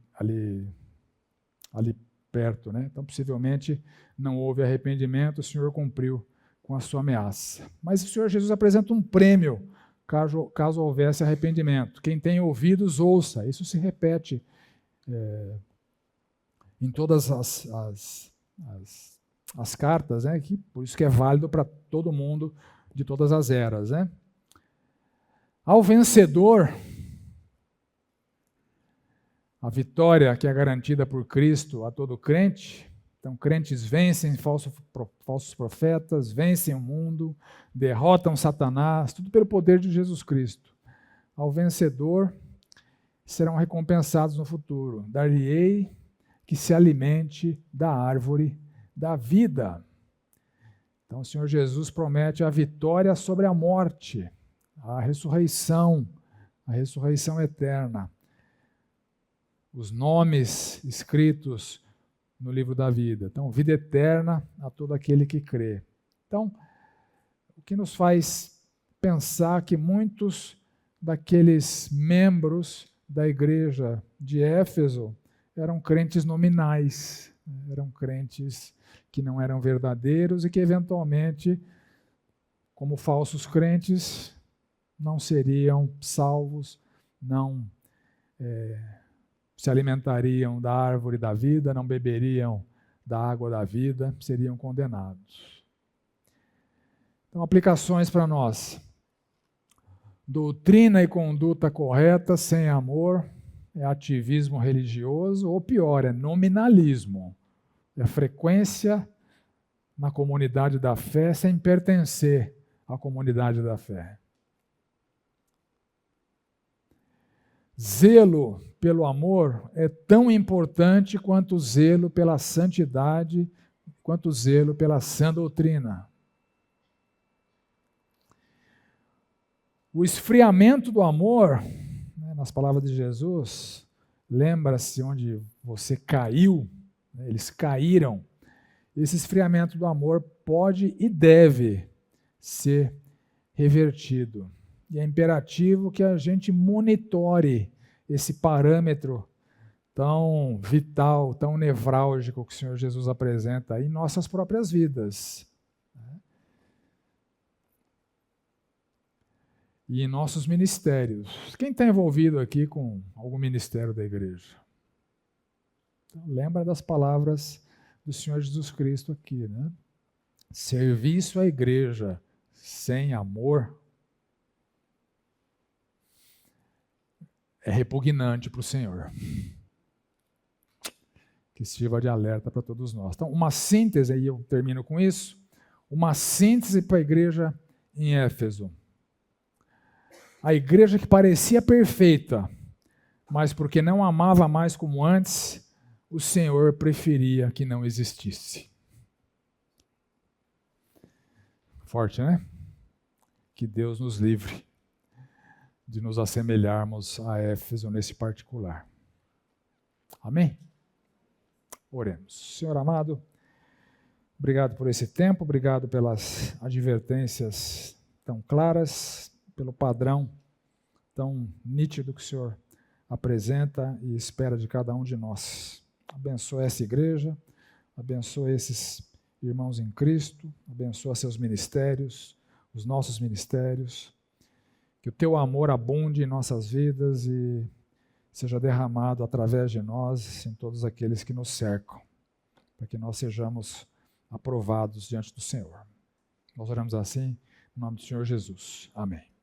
perto, né? Então, possivelmente, não houve arrependimento, o Senhor cumpriu com a sua ameaça. Mas o Senhor Jesus apresenta um prêmio, caso houvesse arrependimento. Quem tem ouvidos, ouça. Isso se repete em todas as cartas, né? Por isso que é válido para todo mundo de todas as eras, né? Ao vencedor, a vitória que é garantida por Cristo a todo crente. Então, crentes vencem falsos profetas, vencem o mundo, derrotam Satanás, tudo pelo poder de Jesus Cristo. Ao vencedor, serão recompensados no futuro. Dar-lhe-ei que se alimente da árvore da vida. Então, o Senhor Jesus promete a vitória sobre a morte, a ressurreição eterna. Os nomes escritos no livro da vida. Então, vida eterna a todo aquele que crê. Então, o que nos faz pensar que muitos daqueles membros da igreja de Éfeso eram crentes nominais, eram crentes que não eram verdadeiros e que eventualmente, como falsos crentes, não seriam salvos, não se alimentariam da árvore da vida, não beberiam da água da vida, seriam condenados. Então, aplicações para nós. Doutrina e conduta correta sem amor é ativismo religioso, ou pior, é nominalismo. É frequência na comunidade da fé sem pertencer à comunidade da fé. Zelo pelo amor é tão importante quanto o zelo pela santidade, quanto o zelo pela sã doutrina. O esfriamento do amor, nas palavras de Jesus, lembra-se onde você caiu, eles caíram. Esse esfriamento do amor pode e deve ser revertido. E é imperativo que a gente monitore esse parâmetro tão vital, tão nevrálgico que o Senhor Jesus apresenta em nossas próprias vidas. E em nossos ministérios. Quem está envolvido aqui com algum ministério da igreja? Então, lembra das palavras do Senhor Jesus Cristo aqui, né? Serviço à igreja sem amor é repugnante para o Senhor. Que sirva de alerta para todos nós. Então, uma síntese, aí eu termino com isso, uma síntese para a igreja em Éfeso. A igreja que parecia perfeita, mas porque não amava mais como antes, o Senhor preferia que não existisse. Forte, né? Que Deus nos livre de nos assemelharmos a Éfeso nesse particular. Amém? Oremos. Senhor amado, obrigado por esse tempo, obrigado pelas advertências tão claras, pelo padrão tão nítido que o Senhor apresenta e espera de cada um de nós. Abençoa essa igreja, abençoa esses irmãos em Cristo, abençoa seus ministérios, os nossos ministérios, que o teu amor abunde em nossas vidas e seja derramado através de nós em todos aqueles que nos cercam, para que nós sejamos aprovados diante do Senhor. Nós oramos assim, em nome do Senhor Jesus. Amém.